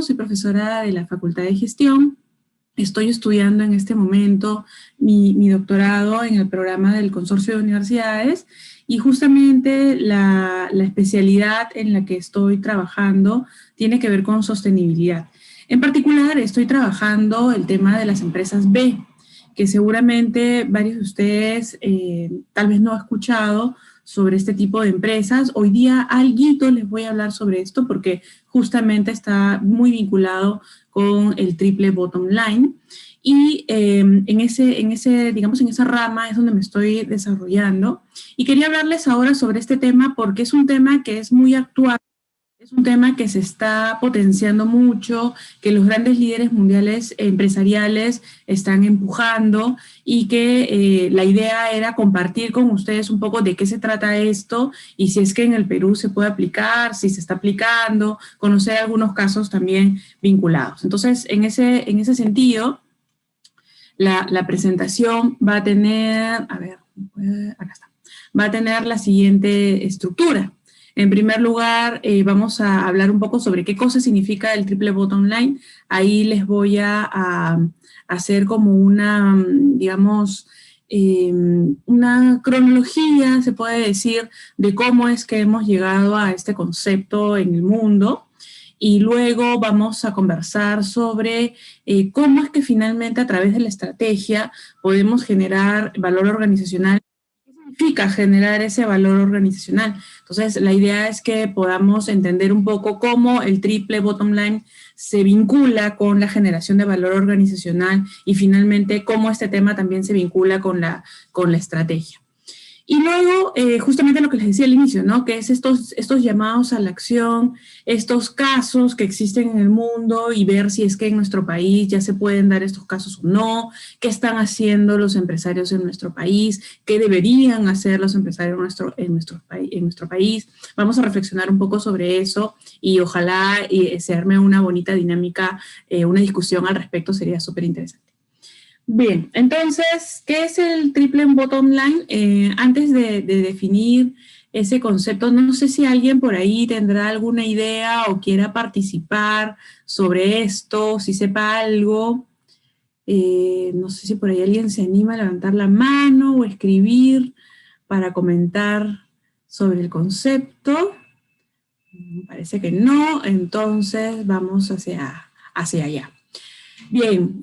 soy profesora de la Facultad de Gestión. Estoy estudiando en este momento mi doctorado en el programa del Consorcio de Universidades y justamente la especialidad en la que estoy trabajando tiene que ver con sostenibilidad. En particular, estoy trabajando el tema de las empresas B, que seguramente varios de ustedes tal vez no han escuchado sobre este tipo de empresas. Hoy día alguito les voy a hablar sobre esto porque justamente está muy vinculado con el triple bottom line. Y en esa rama es donde me estoy desarrollando. Y quería hablarles ahora sobre este tema porque es un tema que es muy actual. Es un tema que se está potenciando mucho, que los grandes líderes mundiales empresariales están empujando y que la idea era compartir con ustedes un poco de qué se trata esto y si es que en el Perú se puede aplicar, si se está aplicando, conocer algunos casos también vinculados. Entonces, en ese sentido, la presentación va a tener, acá está, va a tener la siguiente estructura. En primer lugar, vamos a hablar un poco sobre qué cosa significa el triple bottom line. Ahí les voy a hacer como una, digamos, una cronología, se puede decir, de cómo es que hemos llegado a este concepto en el mundo. Y luego vamos a conversar sobre cómo es que finalmente a través de la estrategia podemos generar valor organizacional. ¿Qué significa generar ese valor organizacional? Entonces, la idea es que podamos entender un poco cómo el triple bottom line se vincula con la generación de valor organizacional y finalmente cómo este tema también se vincula con la estrategia. Y luego, justamente lo que les decía al inicio, ¿no? Que es estos llamados a la acción, estos casos que existen en el mundo y ver si es que en nuestro país ya se pueden dar estos casos o no, qué están haciendo los empresarios en nuestro país, qué deberían hacer los empresarios en nuestro país. Vamos a reflexionar un poco sobre eso y ojalá se arme una bonita dinámica, una discusión al respecto sería súper interesante. Bien, entonces, ¿qué es el triple bottom line? Antes de definir ese concepto, no sé si alguien por ahí tendrá alguna idea o quiera participar sobre esto, si sepa algo. No sé si por ahí alguien se anima a levantar la mano o escribir para comentar sobre el concepto. Parece que no, entonces vamos hacia allá. Bien,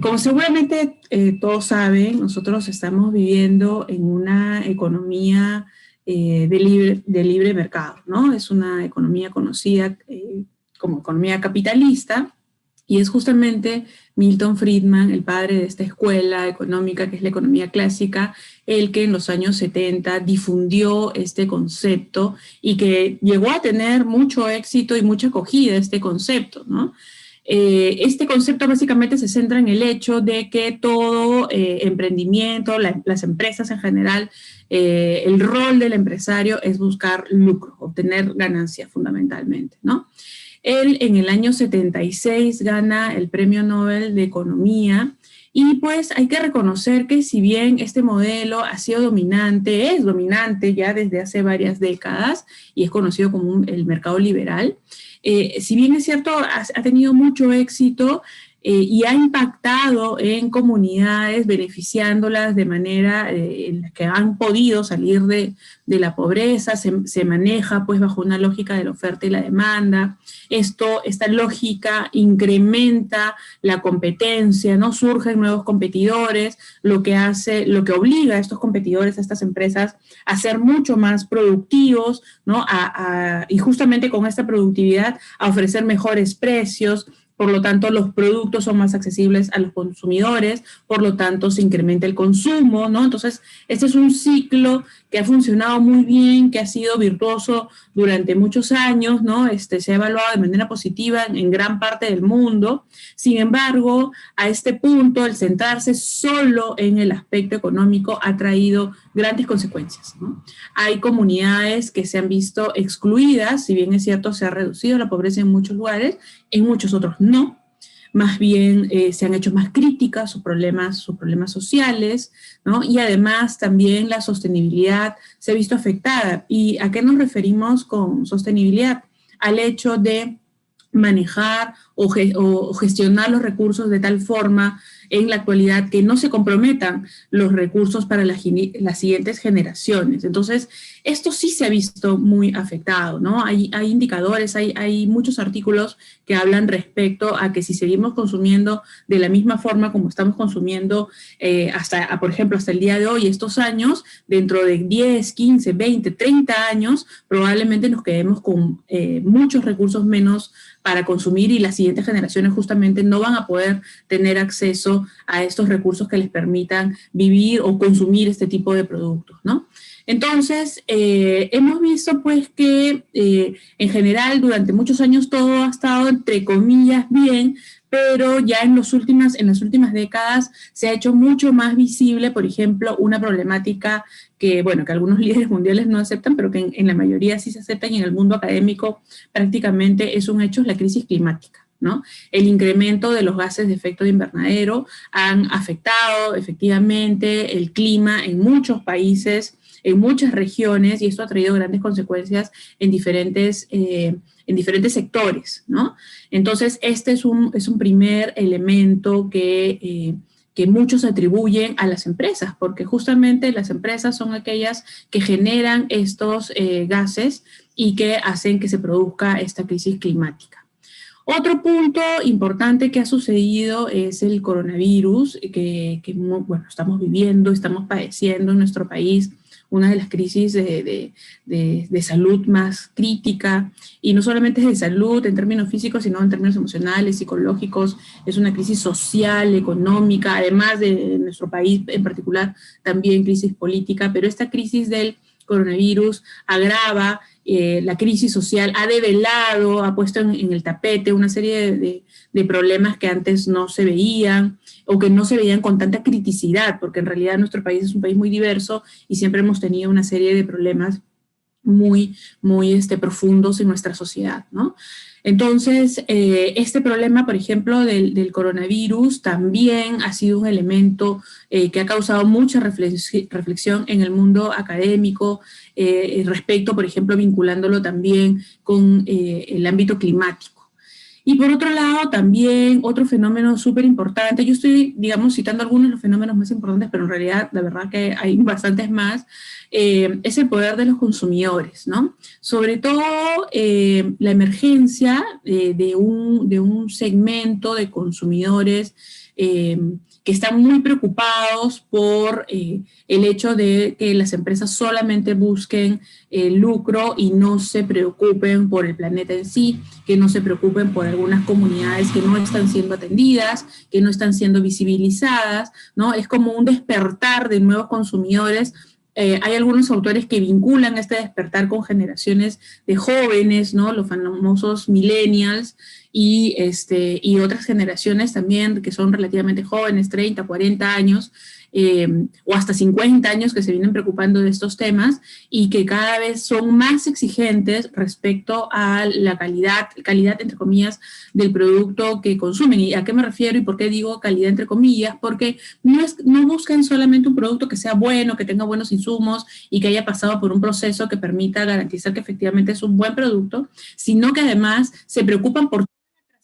como seguramente todos saben, nosotros estamos viviendo en una economía de libre mercado, ¿no? Es una economía conocida como economía capitalista y es justamente Milton Friedman, el padre de esta escuela económica que es la economía clásica, el que en los años 70 difundió este concepto y que llegó a tener mucho éxito y mucha acogida este concepto, ¿no? Este concepto básicamente se centra en el hecho de que todo emprendimiento, las empresas en general, el rol del empresario es buscar lucro, obtener ganancia fundamentalmente, ¿no? Él en el año 76 gana el Premio Nobel de Economía y pues hay que reconocer que si bien este modelo ha sido dominante, es dominante ya desde hace varias décadas y es conocido como el mercado liberal, si bien es cierto, ha tenido mucho éxito y ha impactado en comunidades, beneficiándolas de manera en la que han podido salir de la pobreza, se maneja pues bajo una lógica de la oferta y la demanda. Esta lógica incrementa la competencia, ¿no? Surgen nuevos competidores, lo que obliga a estos competidores, a estas empresas, a ser mucho más productivos, ¿no? Y justamente con esta productividad a ofrecer mejores precios. Por lo tanto, los productos son más accesibles a los consumidores, por lo tanto, se incrementa el consumo, ¿no? Entonces, este es un ciclo que ha funcionado muy bien, que ha sido virtuoso durante muchos años, ¿no? Se ha evaluado de manera positiva en gran parte del mundo. Sin embargo, a este punto, el centrarse solo en el aspecto económico ha traído grandes consecuencias, ¿no? Hay comunidades que se han visto excluidas, si bien es cierto, se ha reducido la pobreza en muchos lugares, en muchos otros no. Más bien se han hecho más críticas sus problemas sociales, ¿no? Y además también la sostenibilidad se ha visto afectada. ¿Y a qué nos referimos con sostenibilidad? Al hecho de manejar o gestionar los recursos de tal forma en la actualidad que no se comprometan los recursos para las siguientes generaciones. Entonces, esto sí se ha visto muy afectado, ¿no? Hay indicadores, hay muchos artículos que hablan respecto a que si seguimos consumiendo de la misma forma como estamos consumiendo por ejemplo, hasta el día de hoy, estos años, dentro de 10, 15, 20, 30 años, probablemente nos quedemos con muchos recursos menos para consumir y las siguientes generaciones justamente no van a poder tener acceso a estos recursos que les permitan vivir o consumir este tipo de productos, ¿no? Entonces, hemos visto pues que en general durante muchos años todo ha estado entre comillas bien, pero ya en las últimas décadas se ha hecho mucho más visible, por ejemplo, una problemática que, bueno, que algunos líderes mundiales no aceptan, pero que en la mayoría sí se aceptan y en el mundo académico prácticamente es un hecho, es la crisis climática, ¿no? El incremento de los gases de efecto de invernadero han afectado efectivamente el clima en muchos países, en muchas regiones, y esto ha traído grandes consecuencias en diferentes sectores, ¿no? Entonces, este es un primer elemento que muchos atribuyen a las empresas, porque justamente las empresas son aquellas que generan estos gases y que hacen que se produzca esta crisis climática. Otro punto importante que ha sucedido es el coronavirus, que bueno, estamos viviendo, estamos padeciendo en nuestro país una de las crisis de salud más crítica, y no solamente es de salud en términos físicos, sino en términos emocionales, psicológicos, es una crisis social, económica, además de nuestro país en particular, también crisis política, pero esta crisis del coronavirus agrava la crisis social, ha develado, ha puesto en el tapete una serie de problemas que antes no se veían o que no se veían con tanta criticidad, porque en realidad nuestro país es un país muy diverso y siempre hemos tenido una serie de problemas muy profundos en nuestra sociedad, ¿no? Entonces, este problema, por ejemplo, del coronavirus también ha sido un elemento que ha causado mucha reflexión en el mundo académico respecto, por ejemplo, vinculándolo también con el ámbito climático. Y por otro lado, también otro fenómeno súper importante, yo estoy, digamos, citando algunos de los fenómenos más importantes, pero en realidad, la verdad que hay bastantes más, es el poder de los consumidores, ¿no? Sobre todo la emergencia de un segmento de consumidores que están muy preocupados por el hecho de que las empresas solamente busquen lucro y no se preocupen por el planeta en sí, que no se preocupen por algunas comunidades que no están siendo atendidas, que no están siendo visibilizadas, ¿no? Es como un despertar de nuevos consumidores. Hay algunos autores que vinculan este despertar con generaciones de jóvenes, ¿no? Los famosos millennials, y otras generaciones también que son relativamente jóvenes, 30, 40 años, o hasta 50 años, que se vienen preocupando de estos temas y que cada vez son más exigentes respecto a la calidad entre comillas, del producto que consumen. ¿Y a qué me refiero y por qué digo calidad entre comillas? Porque no buscan solamente un producto que sea bueno, que tenga buenos insumos y que haya pasado por un proceso que permita garantizar que efectivamente es un buen producto, sino que además se preocupan por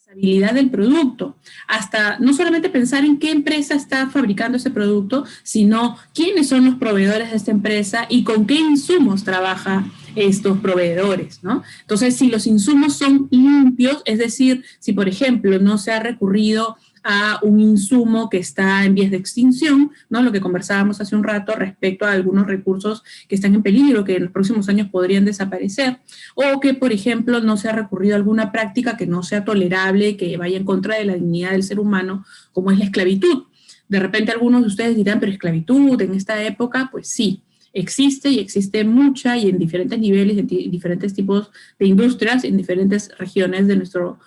trazabilidad del producto, hasta no solamente pensar en qué empresa está fabricando ese producto, sino quiénes son los proveedores de esta empresa y con qué insumos trabaja estos proveedores, ¿no? Entonces, si los insumos son limpios, es decir, si por ejemplo no se ha recurrido a un insumo que está en vías de extinción, ¿no? Lo que conversábamos hace un rato respecto a algunos recursos que están en peligro, que en los próximos años podrían desaparecer, o que, por ejemplo, no se ha recurrido a alguna práctica que no sea tolerable, que vaya en contra de la dignidad del ser humano, como es la esclavitud. De repente algunos de ustedes dirán, pero esclavitud en esta época, pues sí, existe y existe mucha y en diferentes niveles, en diferentes tipos de industrias, en diferentes regiones de nuestro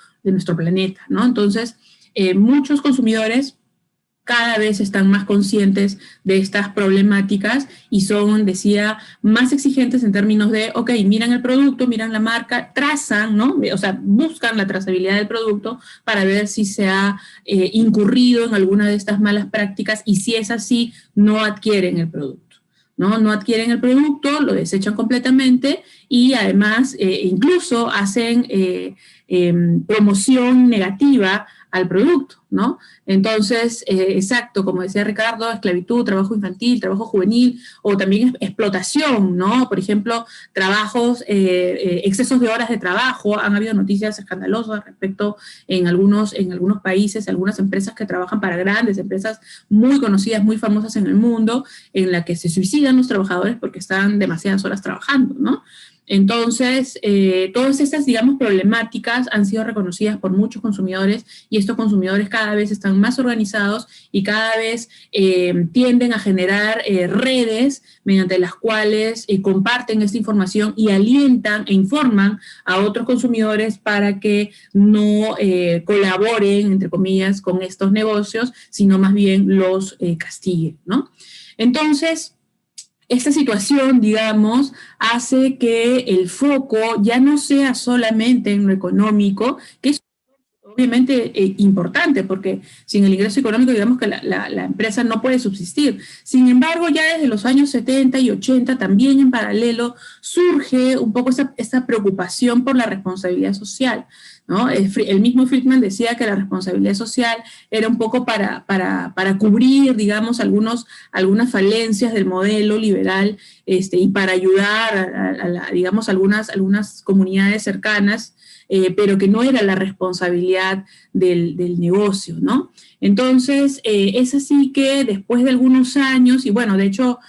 planeta, ¿no? Entonces, muchos consumidores cada vez están más conscientes de estas problemáticas y son, decía, más exigentes en términos de, ok, miran el producto, miran la marca, trazan, ¿no? O sea, buscan la trazabilidad del producto para ver si se ha incurrido en alguna de estas malas prácticas y si es así, no adquieren el producto, ¿no? No adquieren el producto, lo desechan completamente y además incluso hacen promoción negativa al producto, ¿no? Entonces, exacto, como decía Ricardo, esclavitud, trabajo infantil, trabajo juvenil, o también explotación, ¿no? Por ejemplo, trabajos, excesos de horas de trabajo, han habido noticias escandalosas respecto en algunos países, algunas empresas que trabajan para grandes empresas muy conocidas, muy famosas en el mundo, en la que se suicidan los trabajadores porque están demasiadas horas trabajando, ¿no? Entonces, todas estas, digamos, problemáticas han sido reconocidas por muchos consumidores y estos consumidores cada vez están más organizados y cada vez tienden a generar redes mediante las cuales comparten esta información y alientan e informan a otros consumidores para que no colaboren, entre comillas, con estos negocios, sino más bien los castiguen, ¿no? Entonces, esta situación, digamos, hace que el foco ya no sea solamente en lo económico, que es obviamente importante, porque sin el ingreso económico, digamos que la empresa no puede subsistir. Sin embargo, ya desde los años 70 y 80, también en paralelo, surge un poco esta preocupación por la responsabilidad social, ¿no? El mismo Friedman decía que la responsabilidad social era un poco para cubrir, digamos, algunas falencias del modelo liberal y para ayudar digamos, algunas comunidades cercanas, pero que no era la responsabilidad del negocio, ¿no? Entonces, es así que después de algunos años, y bueno, de hecho,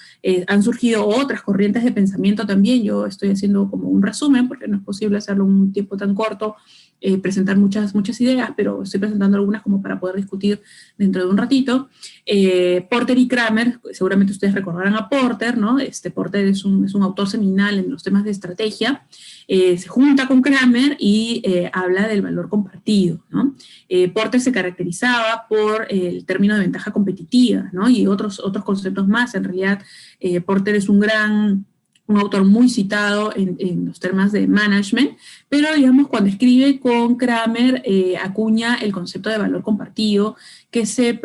han surgido otras corrientes de pensamiento también, yo estoy haciendo como un resumen, porque no es posible hacerlo en un tiempo tan corto, presentar muchas ideas, pero estoy presentando algunas como para poder discutir dentro de un ratito. Porter y Kramer, seguramente ustedes recordarán a Porter, ¿no? Porter es un autor seminal en los temas de estrategia, se junta con Kramer y habla del valor compartido, ¿no? Porter se caracterizaba por el término de ventaja competitiva, ¿no? Y otros conceptos más. En realidad, Porter es un autor muy citado en los temas de management, pero digamos cuando escribe con Kramer acuña el concepto de valor compartido que se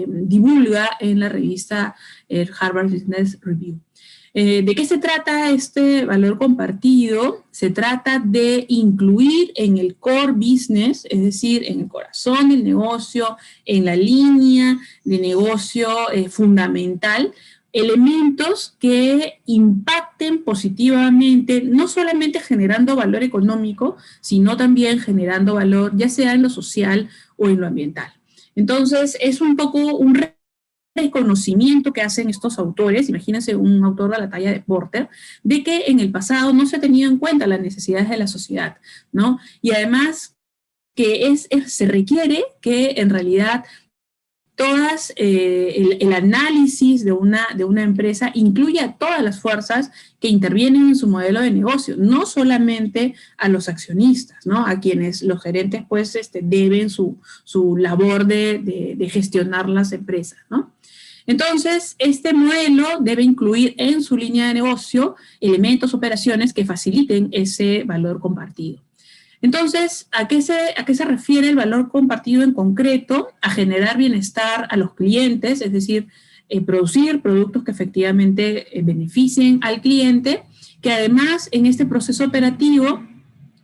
divulga en la revista Harvard Business Review. ¿De qué se trata este valor compartido? Se trata de incluir en el core business, es decir, en el corazón del negocio, en la línea de negocio fundamental, elementos que impacten positivamente, no solamente generando valor económico, sino también generando valor, ya sea en lo social o en lo ambiental. Entonces, es un poco un reconocimiento que hacen estos autores, imagínense un autor de la talla de Porter, de que en el pasado no se ha tenido en cuenta las necesidades de la sociedad, ¿no? Y además que se requiere que en realidad el análisis de una empresa incluye a todas las fuerzas que intervienen en su modelo de negocio, no solamente a los accionistas, ¿no? A quienes los gerentes pues deben su labor de gestionar las empresas, ¿no? Entonces, este modelo debe incluir en su línea de negocio elementos, operaciones que faciliten ese valor compartido. Entonces, ¿a qué se refiere el valor compartido en concreto? A generar bienestar a los clientes, es decir, producir productos que efectivamente beneficien al cliente, que además en este proceso operativo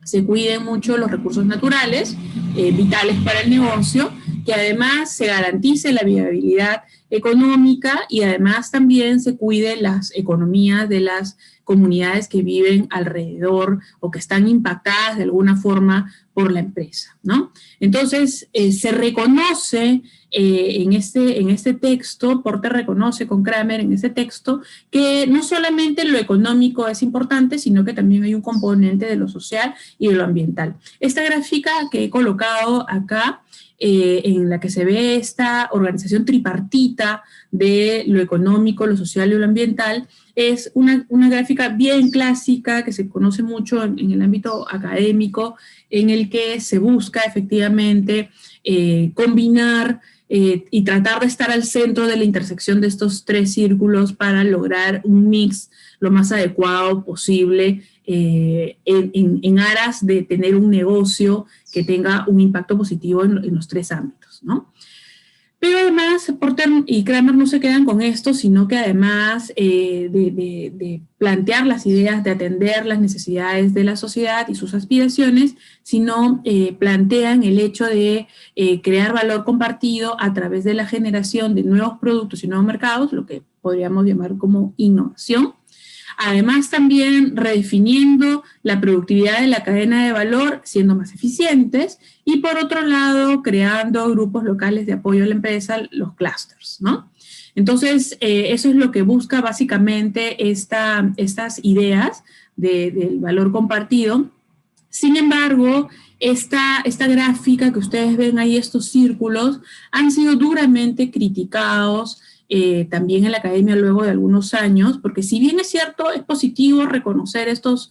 se cuiden mucho los recursos naturales, vitales para el negocio, que además se garantice la viabilidad económica y además también se cuide las economías de las comunidades que viven alrededor o que están impactadas de alguna forma por la empresa, ¿no? Entonces, se reconoce en este texto, Porter reconoce con Kramer en este texto, que no solamente lo económico es importante, sino que también hay un componente de lo social y de lo ambiental. Esta gráfica que he colocado acá, en la que se ve esta organización tripartita de lo económico, lo social y lo ambiental, es una gráfica bien clásica que se conoce mucho en el ámbito académico, en el que se busca efectivamente combinar y tratar de estar al centro de la intersección de estos tres círculos para lograr un mix lo más adecuado posible en aras de tener un negocio que tenga un impacto positivo en los tres ámbitos, ¿no? Pero además, Porter y Kramer no se quedan con esto, sino que además de plantear las ideas, de atender las necesidades de la sociedad y sus aspiraciones, sino plantean el hecho de crear valor compartido a través de la generación de nuevos productos y nuevos mercados, lo que podríamos llamar como innovación. Además, también redefiniendo la productividad de la cadena de valor, siendo más eficientes, y por otro lado, creando grupos locales de apoyo a la empresa, los clusters, ¿no? Entonces, eso es lo que busca básicamente estas ideas del valor compartido. Sin embargo, esta gráfica que ustedes ven ahí, estos círculos, han sido duramente criticados también en la academia luego de algunos años, porque si bien es cierto, es positivo reconocer estos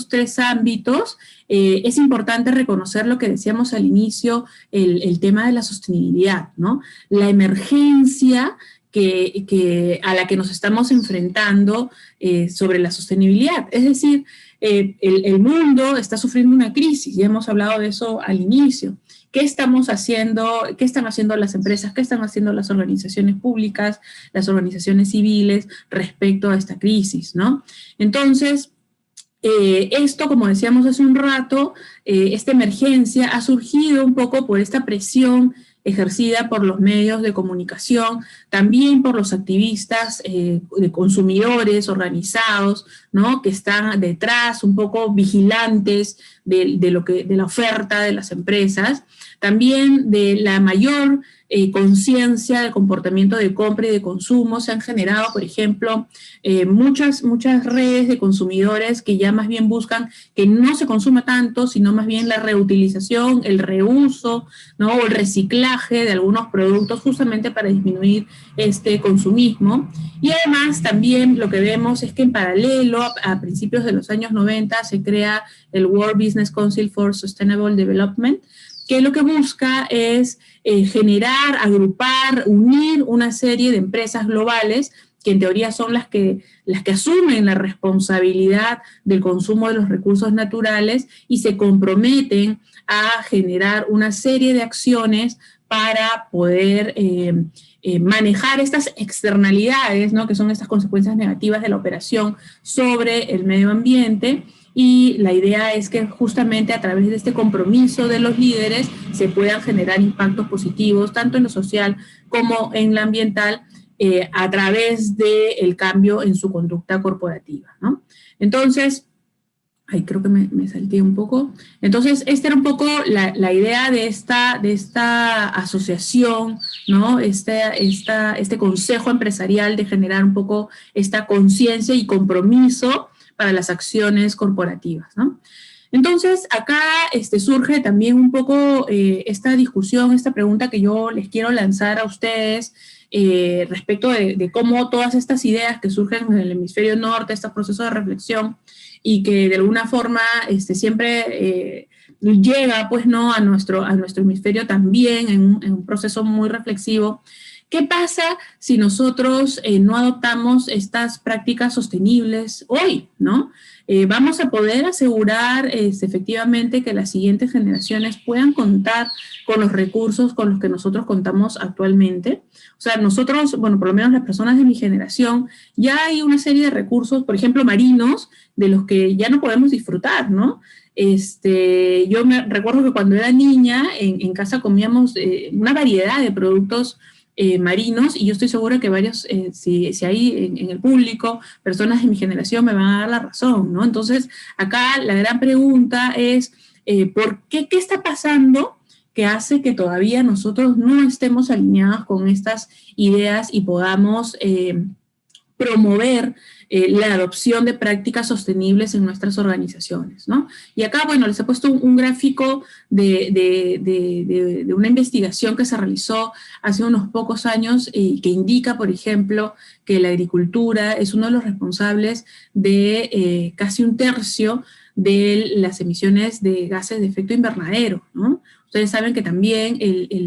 tres ámbitos, es importante reconocer lo que decíamos al inicio, el tema de la sostenibilidad, ¿no? La emergencia a la que nos estamos enfrentando sobre la sostenibilidad. Es decir, el mundo está sufriendo una crisis, ya hemos hablado de eso al inicio. ¿Qué estamos haciendo? ¿Qué están haciendo las empresas? ¿Qué están haciendo las organizaciones públicas, las organizaciones civiles respecto a esta crisis, ¿no? Entonces, esto, como decíamos hace un rato, esta emergencia ha surgido un poco por esta presión ejercida por los medios de comunicación, también por los activistas de consumidores organizados, ¿no? Que están detrás, un poco vigilantes de la oferta de las empresas, también de la mayor conciencia del comportamiento de compra y de consumo. Se han generado, por ejemplo, muchas redes de consumidores que ya más bien buscan que no se consuma tanto, sino más bien la reutilización, el reuso, ¿no? O el reciclaje de algunos productos justamente para disminuir este consumismo. Y además también lo que vemos es que en paralelo, a principios de los años 90, se crea el World Business Council for Sustainable Development, que lo que busca es generar, agrupar, unir una serie de empresas globales que en teoría son las que asumen la responsabilidad del consumo de los recursos naturales y se comprometen a generar una serie de acciones para poder manejar estas externalidades, ¿no? Que son estas consecuencias negativas de la operación sobre el medio ambiente. Y la idea es que justamente a través de este compromiso de los líderes se puedan generar impactos positivos, tanto en lo social como en lo ambiental, a través del cambio en su conducta corporativa, ¿no? Entonces, creo que me salté un poco. Entonces, esta era un poco la idea de esta asociación, ¿no? Este consejo empresarial de generar un poco esta conciencia y compromiso para las acciones corporativas, ¿no? Entonces, acá surge también un poco esta discusión, esta pregunta que yo les quiero lanzar a ustedes respecto de cómo todas estas ideas que surgen en el hemisferio norte, estos procesos de reflexión, y que de alguna forma siempre llega, pues, ¿no? a nuestro hemisferio también en un proceso muy reflexivo. ¿Qué pasa si nosotros no adoptamos estas prácticas sostenibles hoy, ¿no? Vamos a poder asegurar efectivamente que las siguientes generaciones puedan contar con los recursos con los que nosotros contamos actualmente. O sea, nosotros, bueno, por lo menos las personas de mi generación, ya hay una serie de recursos, por ejemplo, marinos, de los que ya no podemos disfrutar, ¿no? Yo me recuerdo que cuando era niña, en casa comíamos una variedad de productos marinos, y yo estoy segura que varios, si hay en el público personas de mi generación, me van a dar la razón, ¿no? Entonces, acá la gran pregunta es, ¿por qué está pasando que hace que todavía nosotros no estemos alineados con estas ideas y podamos promover la adopción de prácticas sostenibles en nuestras organizaciones, ¿no? Y acá, bueno, les he puesto un gráfico de una investigación que se realizó hace unos pocos años y que indica, por ejemplo, que la agricultura es uno de los responsables de casi un tercio de las emisiones de gases de efecto invernadero, ¿no? Ustedes saben que también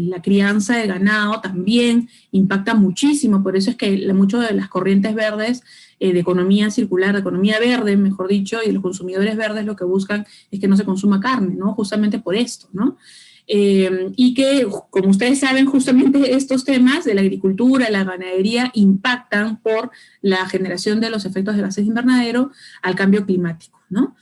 la crianza de ganado también impacta muchísimo, por eso es que muchas de las corrientes verdes de economía circular, de economía verde, mejor dicho, y los consumidores verdes lo que buscan es que no se consuma carne, ¿no? Justamente por esto, ¿no? y que, como ustedes saben, justamente estos temas de la agricultura, la ganadería, impactan por la generación de los efectos de gases de invernadero al cambio climático, ¿no?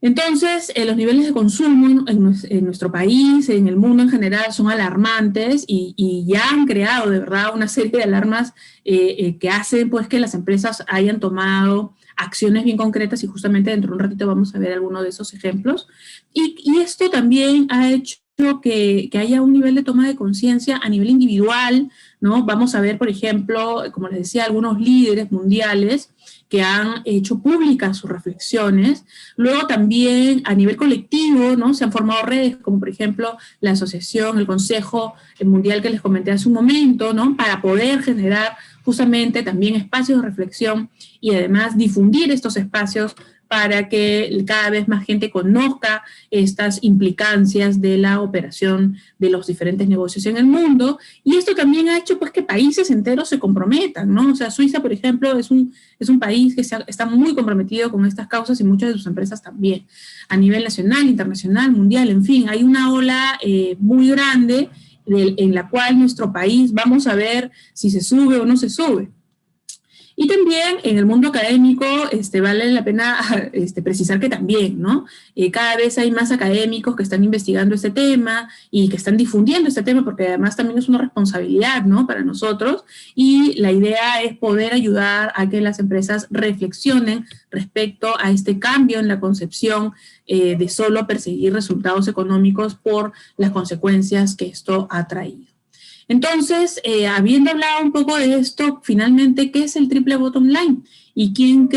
Entonces, los niveles de consumo en nuestro país, en el mundo en general, son alarmantes y ya han creado de verdad una serie de alarmas que hacen pues, que las empresas hayan tomado acciones bien concretas y justamente dentro de un ratito vamos a ver algunos de esos ejemplos. Y esto también ha hecho que haya un nivel de toma de conciencia a nivel individual, ¿no? Vamos a ver, por ejemplo, como les decía, algunos líderes mundiales que han hecho públicas sus reflexiones. Luego también a nivel colectivo, ¿no? Se han formado redes, como por ejemplo la asociación, el Consejo Mundial que les comenté hace un momento, ¿no? Para poder generar justamente también espacios de reflexión y además difundir estos espacios para que cada vez más gente conozca estas implicancias de la operación de los diferentes negocios en el mundo. Y esto también ha hecho pues, que países enteros se comprometan, ¿no? O sea, Suiza, por ejemplo, es un país que está muy comprometido con estas causas y muchas de sus empresas también. A nivel nacional, internacional, mundial, en fin, hay una ola muy grande en la cual nuestro país vamos a ver si se sube o no se sube. Y también en el mundo académico vale la pena precisar que también, ¿no? Cada vez hay más académicos que están investigando este tema y que están difundiendo este tema porque además también es una responsabilidad, ¿no? Para nosotros y la idea es poder ayudar a que las empresas reflexionen respecto a este cambio en la concepción de solo perseguir resultados económicos por las consecuencias que esto ha traído. Entonces, habiendo hablado un poco de esto, finalmente, ¿qué es el triple bottom line? ¿Y quién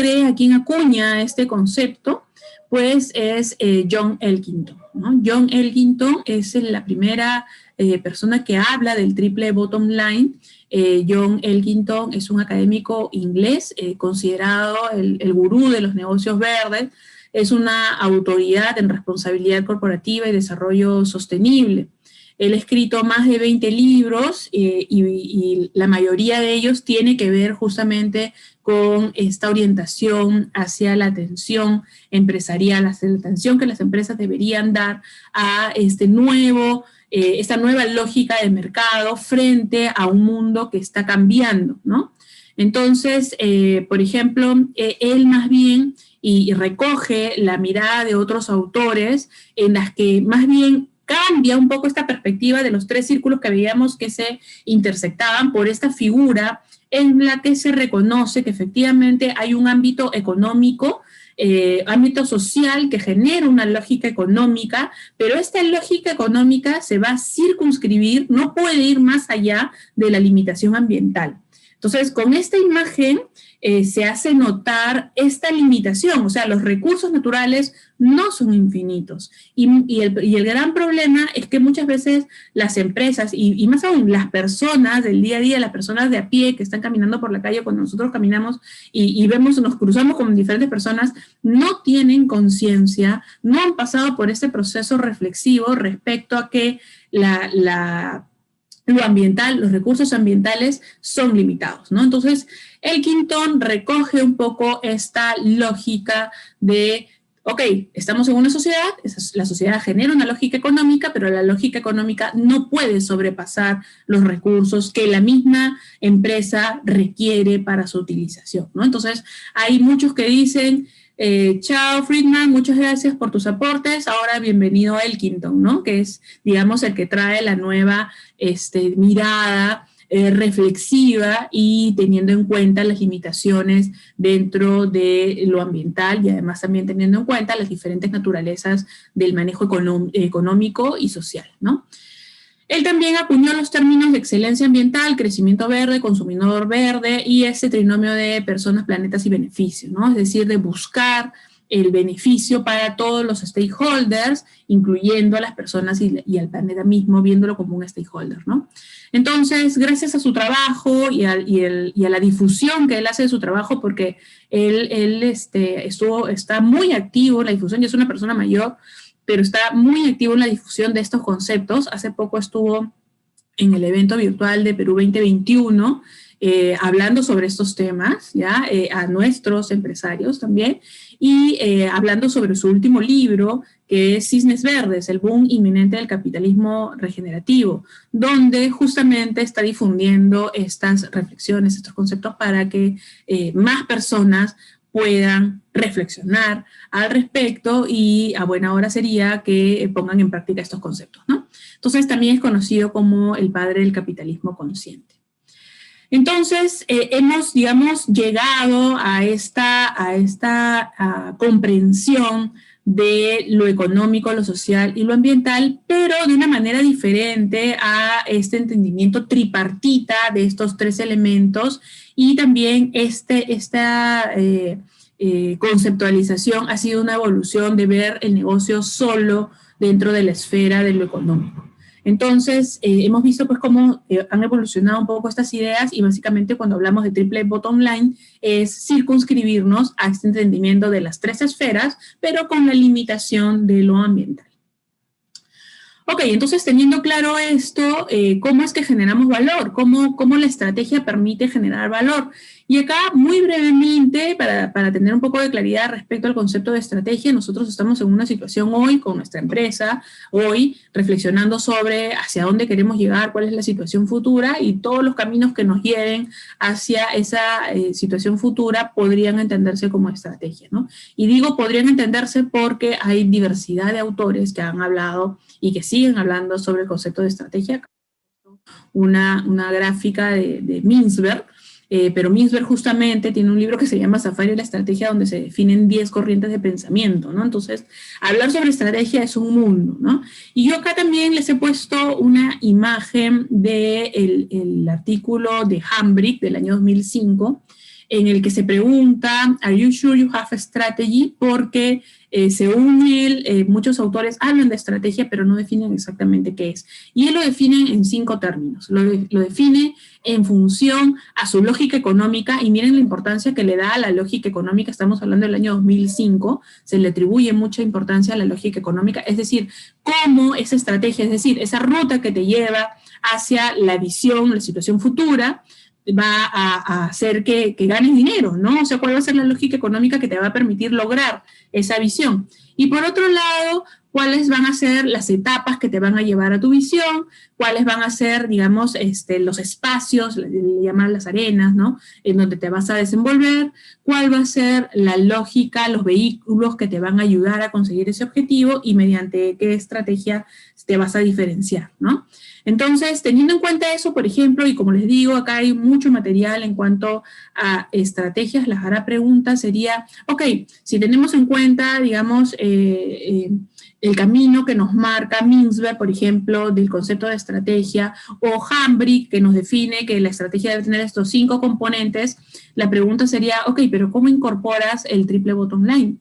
acuña este concepto? Pues es John Elkington, ¿no? John Elkington es la primera persona que habla del triple bottom line. John Elkington es un académico inglés considerado el gurú de los negocios verdes. Es una autoridad en responsabilidad corporativa y desarrollo sostenible. Él ha escrito más de 20 libros y la mayoría de ellos tiene que ver justamente con esta orientación hacia la atención empresarial, hacia la atención que las empresas deberían dar a esta nueva lógica de mercado frente a un mundo que está cambiando, ¿no? Entonces, por ejemplo, él más bien y recoge la mirada de otros autores en las que más bien cambia un poco esta perspectiva de los tres círculos que veíamos que se intersectaban por esta figura en la que se reconoce que efectivamente hay un ámbito económico, ámbito social que genera una lógica económica, pero esta lógica económica se va a circunscribir, no puede ir más allá de la limitación ambiental. Entonces, con esta imagen se hace notar esta limitación, o sea, los recursos naturales no son infinitos. Y el gran problema es que muchas veces las empresas, y más aún las personas del día a día, las personas de a pie que están caminando por la calle, cuando nosotros caminamos y nos cruzamos con diferentes personas, no tienen conciencia, no han pasado por este proceso reflexivo respecto a que lo ambiental, los recursos ambientales son limitados, ¿no? Entonces, Elkington recoge un poco esta lógica de, ok, estamos en una sociedad, la sociedad genera una lógica económica, pero la lógica económica no puede sobrepasar los recursos que la misma empresa requiere para su utilización, ¿no? Entonces, hay muchos que dicen, chao Friedman, muchas gracias por tus aportes, ahora bienvenido a Elkington, ¿no? Que es, digamos, el que trae la nueva mirada reflexiva y teniendo en cuenta las limitaciones dentro de lo ambiental y además también teniendo en cuenta las diferentes naturalezas del manejo económico y social, ¿no? Él también acuñó los términos de excelencia ambiental, crecimiento verde, consumidor verde y ese trinomio de personas, planetas y beneficios, ¿no? Es decir, de buscar el beneficio para todos los stakeholders, incluyendo a las personas y al planeta mismo, viéndolo como un stakeholder, ¿no? Entonces, gracias a su trabajo y a la difusión que él hace de su trabajo, porque él está muy activo en la difusión y es una persona mayor, pero está muy activo en la difusión de estos conceptos. Hace poco estuvo en el evento virtual de Perú 2021, hablando sobre estos temas, ¿ya? A nuestros empresarios también, y hablando sobre su último libro, que es Cisnes Verdes, el boom inminente del capitalismo regenerativo, donde justamente está difundiendo estas reflexiones, estos conceptos para que más personas puedan reflexionar al respecto y a buena hora sería que pongan en práctica estos conceptos, ¿no? Entonces también es conocido como el padre del capitalismo consciente. Entonces, hemos, digamos, llegado a esta comprensión de lo económico, lo social y lo ambiental, pero de una manera diferente a este entendimiento tripartita de estos tres elementos y también esta conceptualización ha sido una evolución de ver el negocio solo dentro de la esfera de lo económico. Entonces, hemos visto pues cómo han evolucionado un poco estas ideas y básicamente cuando hablamos de triple bottom line es circunscribirnos a este entendimiento de las tres esferas, pero con la limitación de lo ambiental. Ok, entonces teniendo claro esto, ¿cómo es que generamos valor? ¿Cómo la estrategia permite generar valor? Y acá, muy brevemente, para tener un poco de claridad respecto al concepto de estrategia, nosotros estamos en una situación hoy con nuestra empresa, hoy reflexionando sobre hacia dónde queremos llegar, cuál es la situación futura y todos los caminos que nos lleven hacia esa situación futura podrían entenderse como estrategia, ¿no? Y digo podrían entenderse porque hay diversidad de autores que han hablado y que siguen hablando sobre el concepto de estrategia. Una gráfica de Mintzberg, pero Mintzberg justamente tiene un libro que se llama Safari y la estrategia, donde se definen 10 corrientes de pensamiento, ¿no? Entonces, hablar sobre estrategia es un mundo, ¿no? Y yo acá también les he puesto una imagen del artículo de Hambrick del año 2005, en el que se pregunta, ¿Are you sure you have a strategy? Porque según él, muchos autores hablan de estrategia, pero no definen exactamente qué es. Y él lo define en 5 términos. Lo define en función a su lógica económica, y miren la importancia que le da a la lógica económica. Estamos hablando del año 2005, se le atribuye mucha importancia a la lógica económica, es decir, cómo esa estrategia, es decir, esa ruta que te lleva hacia la visión, la situación futura, va a hacer que ganes dinero, ¿no? O sea, ¿cuál va a ser la lógica económica que te va a permitir lograr esa visión? Y por otro lado, ¿cuáles van a ser las etapas que te van a llevar a tu visión? ¿Cuáles van a ser, digamos, los espacios, le llaman las arenas, ¿no? En donde te vas a desenvolver? ¿Cuál va a ser la lógica, los vehículos que te van a ayudar a conseguir ese objetivo y mediante qué estrategia te vas a diferenciar, ¿no? Entonces, teniendo en cuenta eso, por ejemplo, y como les digo, acá hay mucho material en cuanto a estrategias, la hará pregunta sería, ok, si tenemos en cuenta, digamos, el camino que nos marca Mintzberg, por ejemplo, del concepto de estrategia, o Hambrick, que nos define que la estrategia debe tener estos 5 componentes, la pregunta sería, ok, pero ¿cómo incorporas el triple bottom line?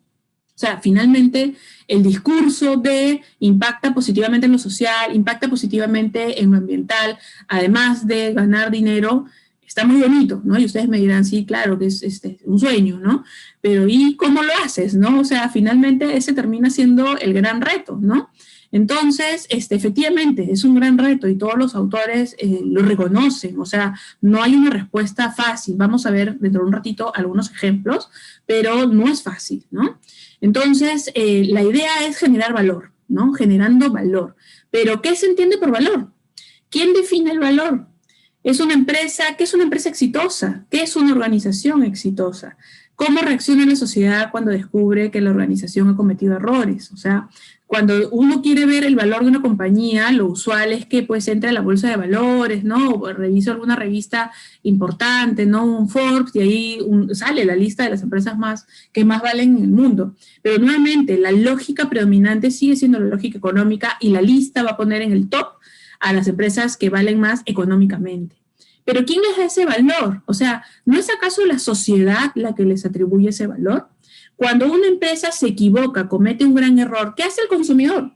O sea, finalmente el discurso de impacta positivamente en lo social, impacta positivamente en lo ambiental, además de ganar dinero, está muy bonito, ¿no? Y ustedes me dirán, sí, claro, que es un sueño, ¿no? Pero ¿y cómo lo haces, no? O sea, finalmente ese termina siendo el gran reto, ¿no? Entonces, efectivamente, es un gran reto y todos los autores lo reconocen, o sea, no hay una respuesta fácil. Vamos a ver dentro de un ratito algunos ejemplos, pero no es fácil, ¿no? Entonces, la idea es generar valor, ¿no? Generando valor. Pero, ¿qué se entiende por valor? ¿Quién define el valor? ¿Es una empresa? ¿Qué es una empresa exitosa? ¿Qué es una organización exitosa? ¿Cómo reacciona la sociedad cuando descubre que la organización ha cometido errores? O sea, cuando uno quiere ver el valor de una compañía, lo usual es que pues entre a la bolsa de valores, ¿no? O reviso alguna revista importante, ¿no? Un Forbes, y ahí sale la lista de las empresas que más valen en el mundo. Pero nuevamente, la lógica predominante sigue siendo la lógica económica y la lista va a poner en el top a las empresas que valen más económicamente. Pero ¿quién les da ese valor? O sea, ¿no es acaso la sociedad la que les atribuye ese valor? Cuando una empresa se equivoca, comete un gran error, ¿qué hace el consumidor?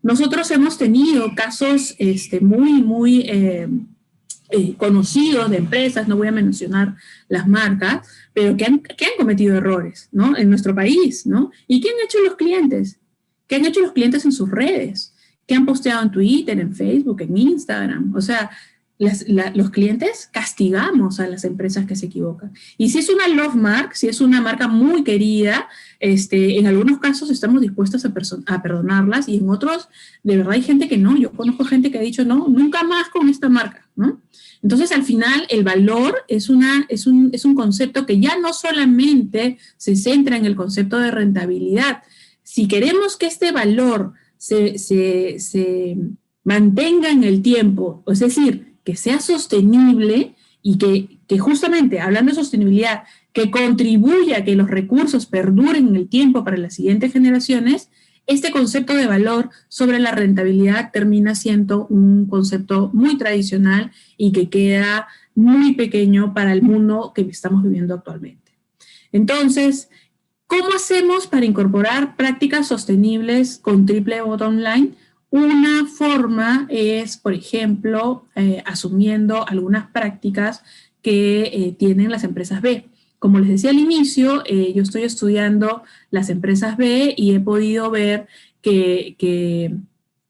Nosotros hemos tenido casos muy conocidos de empresas, no voy a mencionar las marcas, pero que han cometido errores, ¿no? En nuestro país, ¿no? ¿Y qué han hecho los clientes? ¿Qué han hecho los clientes en sus redes? ¿Qué han posteado en Twitter, en Facebook, en Instagram? O sea, los clientes castigamos a las empresas que se equivocan. Y si es una love mark, si es una marca muy querida, en algunos casos estamos dispuestos a perdonarlas y en otros, de verdad hay gente que no. Yo conozco gente que ha dicho, no, nunca más con esta marca, ¿no? Entonces, al final, el valor es un concepto que ya no solamente se centra en el concepto de rentabilidad. Si queremos que este valor se mantenga en el tiempo, es decir, que sea sostenible y que justamente, hablando de sostenibilidad, que contribuya a que los recursos perduren en el tiempo para las siguientes generaciones, este concepto de valor sobre la rentabilidad termina siendo un concepto muy tradicional y que queda muy pequeño para el mundo que estamos viviendo actualmente. Entonces, ¿cómo hacemos para incorporar prácticas sostenibles con triple bottom line? Una forma es, por ejemplo, asumiendo algunas prácticas que tienen las empresas B. Como les decía al inicio, yo estoy estudiando las empresas B y he podido ver que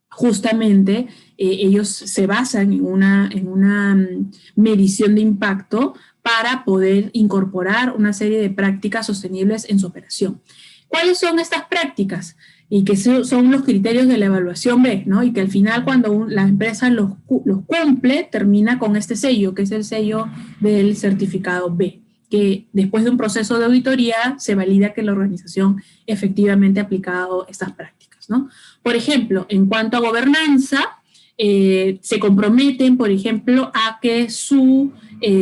justamente ellos se basan en una medición de impacto para poder incorporar una serie de prácticas sostenibles en su operación. ¿Cuáles son estas prácticas? Y que son los criterios de la evaluación B, ¿no? Y que al final cuando la empresa los cumple, termina con este sello, que es el sello del certificado B, que después de un proceso de auditoría se valida que la organización efectivamente ha aplicado estas prácticas, ¿no? Por ejemplo, en cuanto a gobernanza, se comprometen, por ejemplo, a que su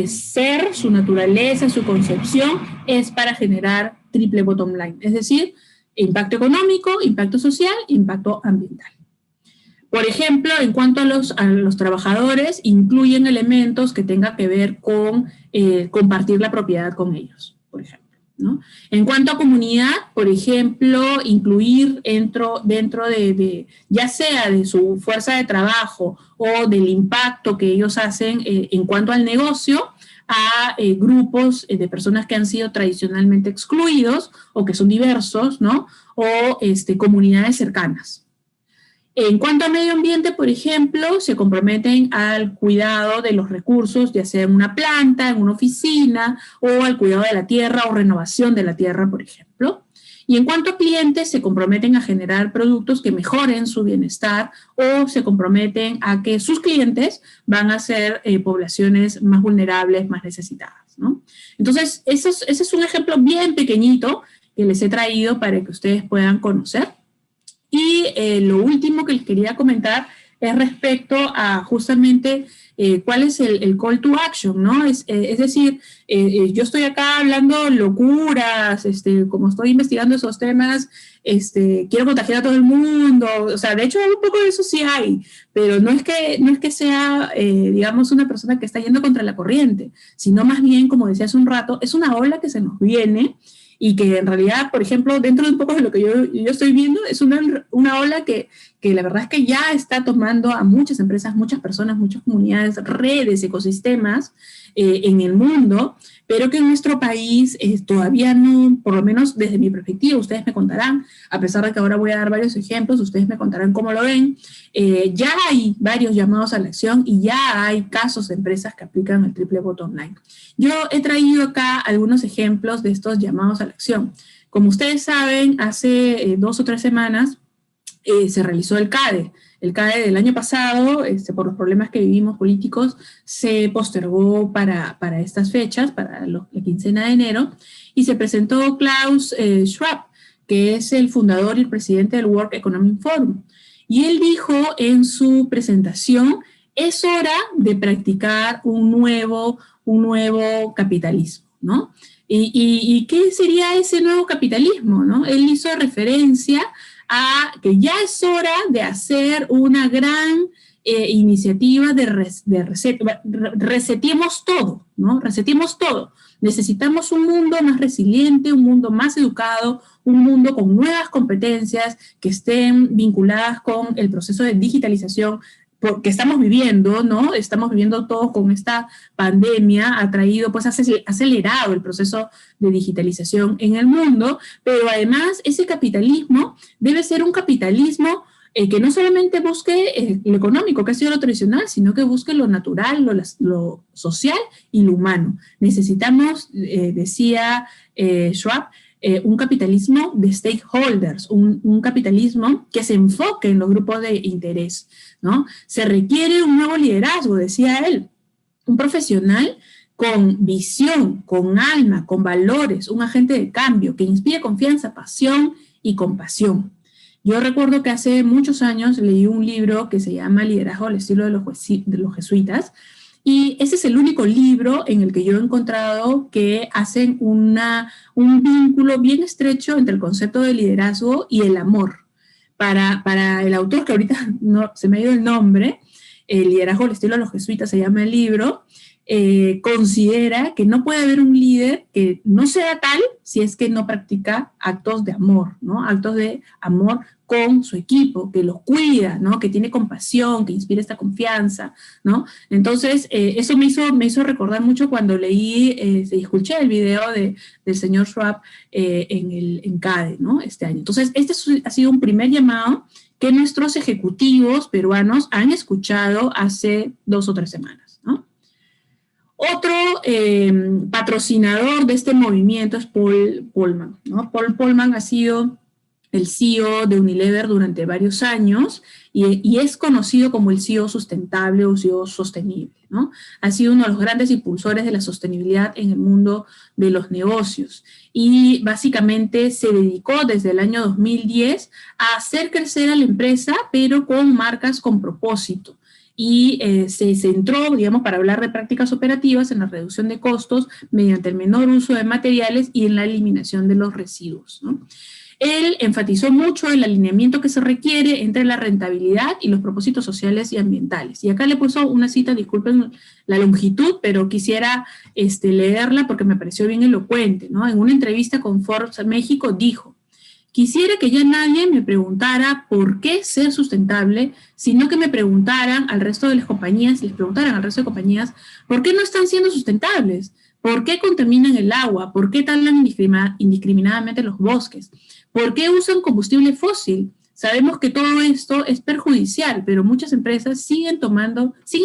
ser, su naturaleza, su concepción es para generar triple bottom line, es decir, impacto económico, impacto social, impacto ambiental. Por ejemplo, en cuanto a los trabajadores, incluyen elementos que tengan que ver con compartir la propiedad con ellos, por ejemplo, ¿no? En cuanto a comunidad, por ejemplo, incluir dentro de ya sea de su fuerza de trabajo o del impacto que ellos hacen en cuanto al negocio, a grupos de personas que han sido tradicionalmente excluidos o que son diversos, ¿no? O comunidades cercanas. En cuanto a medio ambiente, por ejemplo, se comprometen al cuidado de los recursos, ya sea en una planta, en una oficina, o al cuidado de la tierra o renovación de la tierra, por ejemplo. Y en cuanto a clientes, se comprometen a generar productos que mejoren su bienestar o se comprometen a que sus clientes van a ser poblaciones más vulnerables, más necesitadas, ¿no? Entonces, ese es un ejemplo bien pequeñito que les he traído para que ustedes puedan conocer. Y lo último que les quería comentar es respecto a justamente cuál es el call to action, ¿no? Es decir, yo estoy acá hablando locuras, como estoy investigando esos temas, quiero contagiar a todo el mundo, o sea, de hecho un poco de eso sí hay, pero no es que sea, digamos, una persona que está yendo contra la corriente, sino más bien, como decía hace un rato, es una ola que se nos viene y que en realidad, por ejemplo, dentro de un poco de lo que yo estoy viendo, es una ola que la verdad es que ya está tomando a muchas empresas, muchas personas, muchas comunidades, redes, ecosistemas en el mundo, pero que en nuestro país todavía no, por lo menos desde mi perspectiva, ustedes me contarán, a pesar de que ahora voy a dar varios ejemplos, ustedes me contarán cómo lo ven, ya hay varios llamados a la acción y ya hay casos de empresas que aplican el triple bottom line. Yo he traído acá algunos ejemplos de estos llamados a la acción. Como ustedes saben, hace 2 o 3 semanas se realizó el CADE. El CADE del año pasado, por los problemas que vivimos políticos, se postergó para estas fechas, para la quincena de enero, y se presentó Klaus Schwab, que es el fundador y el presidente del World Economic Forum. Y él dijo en su presentación, es hora de practicar un nuevo capitalismo, ¿no? ¿Y qué sería ese nuevo capitalismo, no? Él hizo referencia a que ya es hora de hacer una gran iniciativa de resetemos todo, ¿no? Resetemos todo. Necesitamos un mundo más resiliente, un mundo más educado, un mundo con nuevas competencias que estén vinculadas con el proceso de digitalización que estamos viviendo, ¿no? Estamos viviendo todo con esta pandemia, ha traído, pues ha acelerado el proceso de digitalización en el mundo, pero además ese capitalismo debe ser un capitalismo que no solamente busque lo económico, que ha sido lo tradicional, sino que busque lo natural, lo social y lo humano. Necesitamos, decía Schwab, un capitalismo de stakeholders, un capitalismo que se enfoque en los grupos de interés, ¿no? Se requiere un nuevo liderazgo, decía él, un profesional con visión, con alma, con valores, un agente de cambio que inspire confianza, pasión y compasión. Yo recuerdo que hace muchos años leí un libro que se llama Liderazgo al estilo de los jesuitas, y ese es el único libro en el que yo he encontrado que hacen un vínculo bien estrecho entre el concepto de liderazgo y el amor. Para el autor, que ahorita no, se me ha ido el nombre, el Liderazgo al estilo de los jesuitas se llama el libro, considera que no puede haber un líder que no sea tal si es que no practica actos de amor, ¿no? Actos de amor con su equipo, que los cuida, ¿no? Que tiene compasión, que inspira esta confianza, ¿no? Entonces, eso me hizo recordar mucho cuando leí, escuché el video del señor Schwab en CADE, ¿no? Este año. Entonces, este ha sido un primer llamado que nuestros ejecutivos peruanos han escuchado hace 2 o 3 semanas, ¿no? Otro patrocinador de este movimiento es Paul Polman, ¿no? Paul Polman ha sido el CEO de Unilever durante varios años y es conocido como el CEO sustentable o CEO sostenible, ¿no? Ha sido uno de los grandes impulsores de la sostenibilidad en el mundo de los negocios y básicamente se dedicó desde el año 2010 a hacer crecer a la empresa, pero con marcas con propósito. Y se centró, digamos, para hablar de prácticas operativas en la reducción de costos mediante el menor uso de materiales y en la eliminación de los residuos, ¿no? Él enfatizó mucho el alineamiento que se requiere entre la rentabilidad y los propósitos sociales y ambientales. Y acá le puso una cita, disculpen la longitud, pero quisiera leerla porque me pareció bien elocuente, ¿no? En una entrevista con Forbes México dijo: quisiera que ya nadie me preguntara por qué ser sustentable, sino que me preguntaran al resto de las compañías, les preguntaran al resto de compañías, ¿por qué no están siendo sustentables? ¿Por qué contaminan el agua? ¿Por qué talan indiscriminadamente los bosques? ¿Por qué usan combustible fósil? Sabemos que todo esto es perjudicial, pero muchas empresas siguen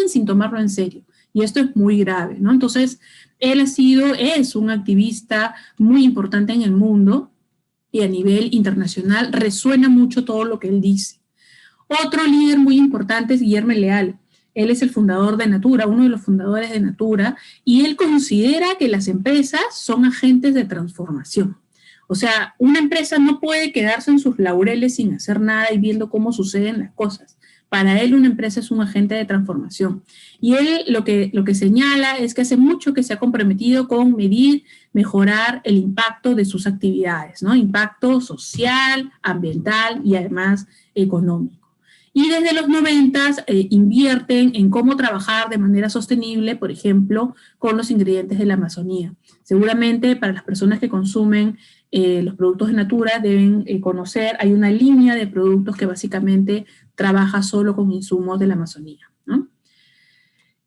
sin tomarlo en serio. Y esto es muy grave, ¿no? Entonces, es un activista muy importante en el mundo, y a nivel internacional resuena mucho todo lo que él dice. Otro líder muy importante es Guillermo Leal. Él es el fundador de Natura, uno de los fundadores de Natura, y él considera que las empresas son agentes de transformación. O sea, una empresa no puede quedarse en sus laureles sin hacer nada y viendo cómo suceden las cosas. Para él una empresa es un agente de transformación. Y él lo que señala es que hace mucho que se ha comprometido con mejorar el impacto de sus actividades, ¿no? Impacto social, ambiental y además económico. Y desde los 90 invierten en cómo trabajar de manera sostenible, por ejemplo, con los ingredientes de la Amazonía. Seguramente para las personas que consumen los productos de Natura deben conocer, hay una línea de productos que básicamente trabaja solo con insumos de la Amazonía, ¿no?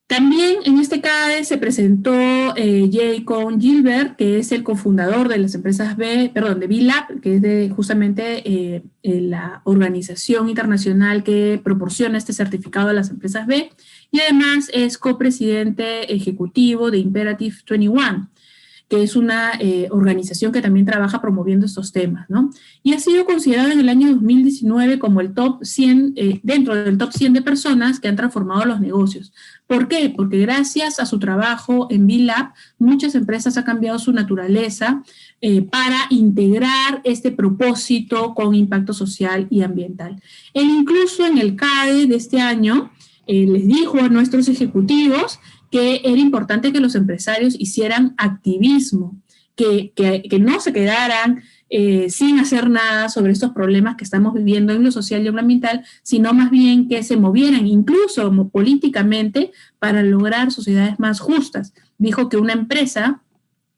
También en este CADE se presentó Jacob Gilbert, que es el cofundador de las empresas de B-Lab, que es justamente la organización internacional que proporciona este certificado a las empresas B, y además es copresidente ejecutivo de Imperative 21, que es una organización que también trabaja promoviendo estos temas, ¿no? Y ha sido considerado en el año 2019 como el top 100, dentro del top 100 de personas que han transformado los negocios. ¿Por qué? Porque gracias a su trabajo en B-Lab, muchas empresas han cambiado su naturaleza para integrar este propósito con impacto social y ambiental. Él incluso en el CADE de este año les dijo a nuestros ejecutivos que era importante que los empresarios hicieran activismo, que no se quedaran sin hacer nada sobre estos problemas que estamos viviendo en lo social y en lo ambiental, sino más bien que se movieran incluso políticamente para lograr sociedades más justas. Dijo que una empresa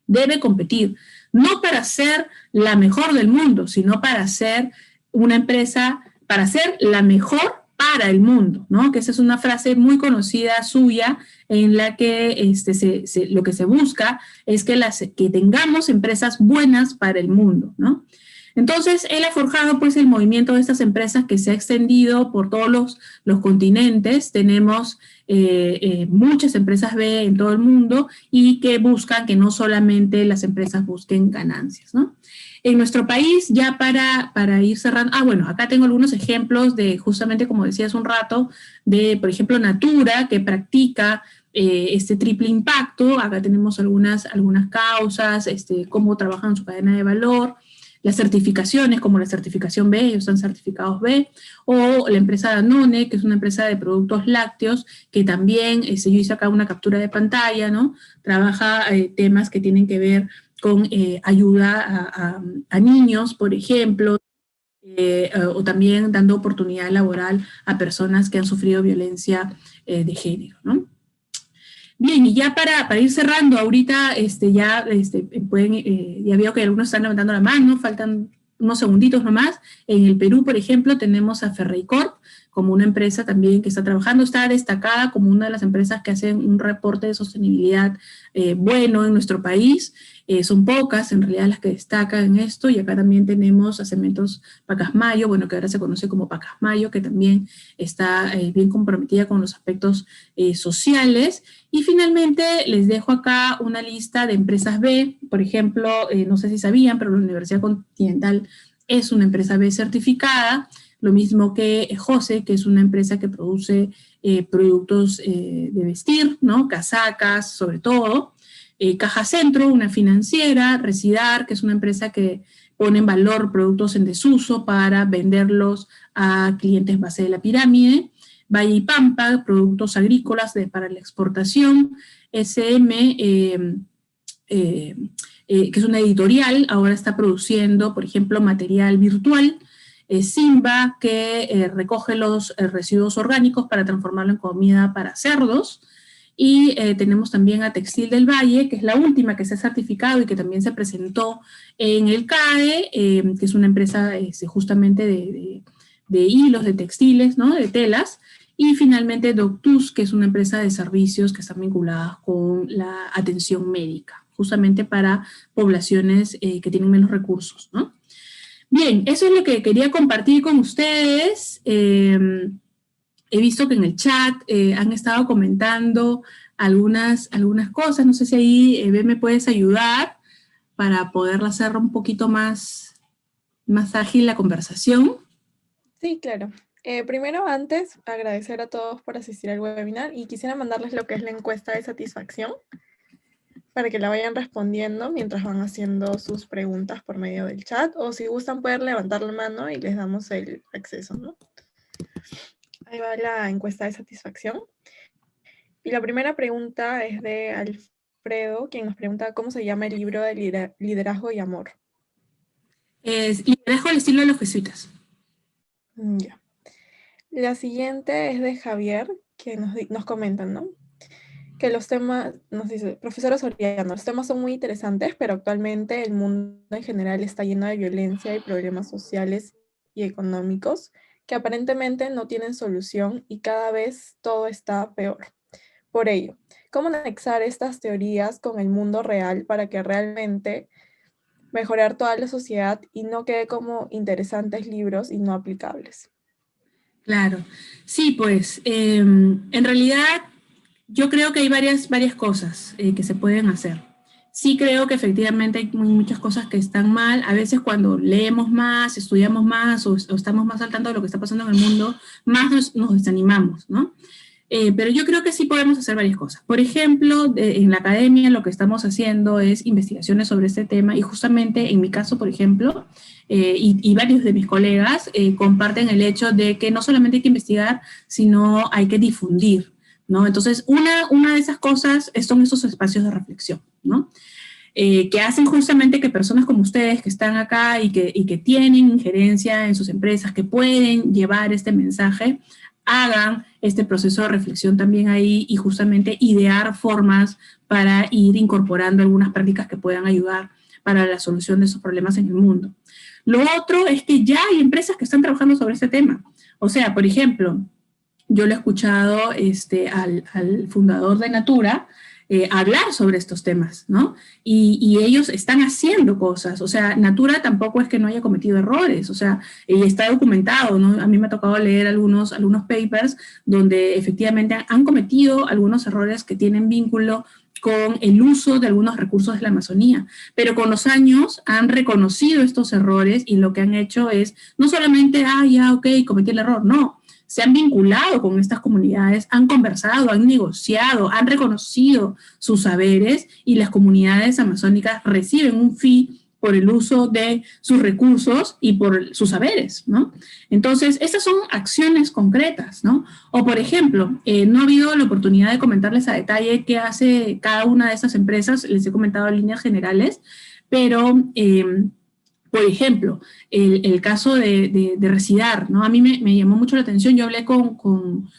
debe competir, no para ser la mejor del mundo, sino para ser una empresa, para ser la mejor para el mundo, ¿no? Que esa es una frase muy conocida suya en la que lo que se busca es que tengamos empresas buenas para el mundo, ¿no? Entonces, él ha forjado pues el movimiento de estas empresas que se ha extendido por todos los continentes. Tenemos muchas empresas B en todo el mundo y que buscan que no solamente las empresas busquen ganancias, ¿no? En nuestro país, ya para ir cerrando, bueno, acá tengo algunos ejemplos de, justamente como decía hace un rato, de, por ejemplo, Natura, que practica este triple impacto. Acá tenemos algunas causas, cómo trabajan su cadena de valor, las certificaciones, como la certificación B, ellos están certificados B, o la empresa Danone, que es una empresa de productos lácteos, que también, yo hice acá una captura de pantalla, ¿no? Trabaja temas que tienen que ver con ayuda a niños, por ejemplo, o también dando oportunidad laboral a personas que han sufrido violencia de género, ¿no? Bien, y ya para ir cerrando, ahorita ya ya veo que algunos están levantando la mano, faltan unos segunditos nomás. En el Perú, por ejemplo, tenemos a Ferreycorp como una empresa también que está trabajando, está destacada como una de las empresas que hacen un reporte de sostenibilidad bueno en nuestro país. Son pocas en realidad las que destacan en esto, y acá también tenemos a Cementos Pacasmayo, bueno, que ahora se conoce como Pacasmayo, que también está bien comprometida con los aspectos sociales. Y finalmente les dejo acá una lista de empresas B. Por ejemplo, no sé si sabían, pero la Universidad Continental es una empresa B certificada, lo mismo que Jose, que es una empresa que produce productos de vestir, ¿no? Casacas, sobre todo. Caja Centro, una financiera. Residar, que es una empresa que pone en valor productos en desuso para venderlos a clientes base de la pirámide. Valle y Pampa, productos agrícolas para la exportación. SM, que es una editorial, ahora está produciendo, por ejemplo, material virtual. Simba, que recoge los residuos orgánicos para transformarlo en comida para cerdos. Y tenemos también a Textil del Valle, que es la última que se ha certificado y que también se presentó en el CAE, que es una empresa justamente de hilos, de textiles, ¿no? De telas. Y finalmente Doctus, que es una empresa de servicios que están vinculadas con la atención médica, justamente para poblaciones que tienen menos recursos, ¿no? Bien, eso es lo que quería compartir con ustedes. He visto que en el chat han estado comentando algunas cosas. No sé si ahí, me puedes ayudar para poder hacer un poquito más ágil la conversación. Sí, claro. Primero, antes, agradecer a todos por asistir al webinar y quisiera mandarles lo que es la encuesta de satisfacción para que la vayan respondiendo mientras van haciendo sus preguntas por medio del chat, o si gustan pueden levantar la mano y les damos el acceso, ¿no? Ahí va la encuesta de satisfacción. Y la primera pregunta es de Alfredo, quien nos pregunta cómo se llama el libro de liderazgo y amor. Es Liderazgo al estilo de los jesuitas. Ya. La siguiente es de Javier, que nos comentan, ¿no? Que los temas, nos dice, profesora Soriano, los temas son muy interesantes, pero actualmente el mundo en general está lleno de violencia y problemas sociales y económicos que aparentemente no tienen solución y cada vez todo está peor. Por ello, ¿cómo anexar estas teorías con el mundo real para que realmente mejorar toda la sociedad y no quede como interesantes libros y no aplicables? Claro. Sí, pues, en realidad yo creo que hay varias cosas que se pueden hacer. Sí creo que efectivamente hay muchas cosas que están mal. A veces cuando leemos más, estudiamos más o estamos más al tanto de lo que está pasando en el mundo, más nos desanimamos, ¿no? Pero yo creo que sí podemos hacer varias cosas. Por ejemplo, en la academia lo que estamos haciendo es investigaciones sobre este tema, y justamente en mi caso, por ejemplo, y varios de mis colegas comparten el hecho de que no solamente hay que investigar, sino hay que difundir, ¿no? Entonces, una de esas cosas son esos espacios de reflexión, ¿no? Que hacen justamente que personas como ustedes que están acá y que tienen injerencia en sus empresas, que pueden llevar este mensaje, hagan este proceso de reflexión también ahí y justamente idear formas para ir incorporando algunas prácticas que puedan ayudar para la solución de esos problemas en el mundo. Lo otro es que ya hay empresas que están trabajando sobre este tema. O sea, por ejemplo, yo lo he escuchado al fundador de Natura, hablar sobre estos temas, ¿no? Y ellos están haciendo cosas, o sea, Natura tampoco es que no haya cometido errores, o sea, está documentado, ¿no? A mí me ha tocado leer algunos papers donde efectivamente han cometido algunos errores que tienen vínculo con el uso de algunos recursos de la Amazonía, pero con los años han reconocido estos errores y lo que han hecho es no solamente, ya, ok, cometí el error, no, se han vinculado con estas comunidades, han conversado, han negociado, han reconocido sus saberes y las comunidades amazónicas reciben un fee por el uso de sus recursos y por sus saberes, ¿no? Entonces, estas son acciones concretas, ¿no? O, por ejemplo, no ha habido la oportunidad de comentarles a detalle qué hace cada una de estas empresas, les he comentado en líneas generales, pero, por ejemplo, el caso de Residar, ¿no? A mí me llamó mucho la atención, yo hablé con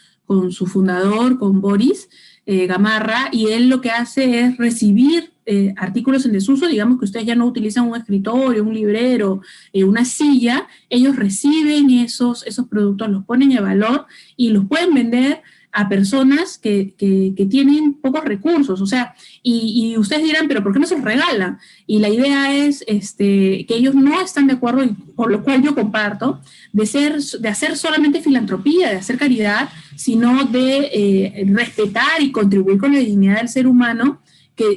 su fundador, con Boris Gamarra, y él lo que hace es recibir artículos en desuso, digamos que ustedes ya no utilizan un escritorio, un librero, una silla, ellos reciben esos productos, los ponen a valor y los pueden vender a personas que tienen pocos recursos, o sea, y ustedes dirán, pero ¿por qué no se los regalan? Y la idea es que ellos no están de acuerdo, y por lo cual yo comparto, de hacer solamente filantropía, de hacer caridad, sino de respetar y contribuir con la dignidad del ser humano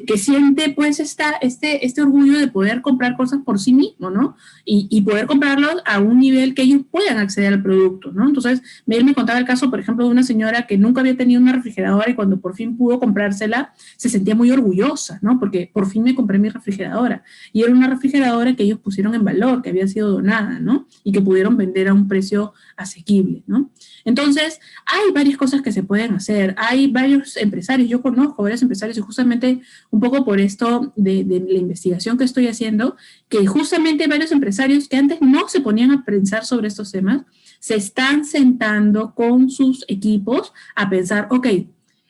que siente pues este orgullo de poder comprar cosas por sí mismo, ¿no? Y poder comprarlos a un nivel que ellos puedan acceder al producto, ¿no? Entonces, él me contaba el caso, por ejemplo, de una señora que nunca había tenido una refrigeradora y cuando por fin pudo comprársela, se sentía muy orgullosa, ¿no? Porque por fin me compré mi refrigeradora. Y era una refrigeradora que ellos pusieron en valor, que había sido donada, ¿no? Y que pudieron vender a un precio asequible, ¿no? Entonces, hay varias cosas que se pueden hacer, hay varios empresarios, yo conozco varios empresarios y justamente un poco por esto de la investigación que estoy haciendo, que justamente varios empresarios que antes no se ponían a pensar sobre estos temas, se están sentando con sus equipos a pensar, ok,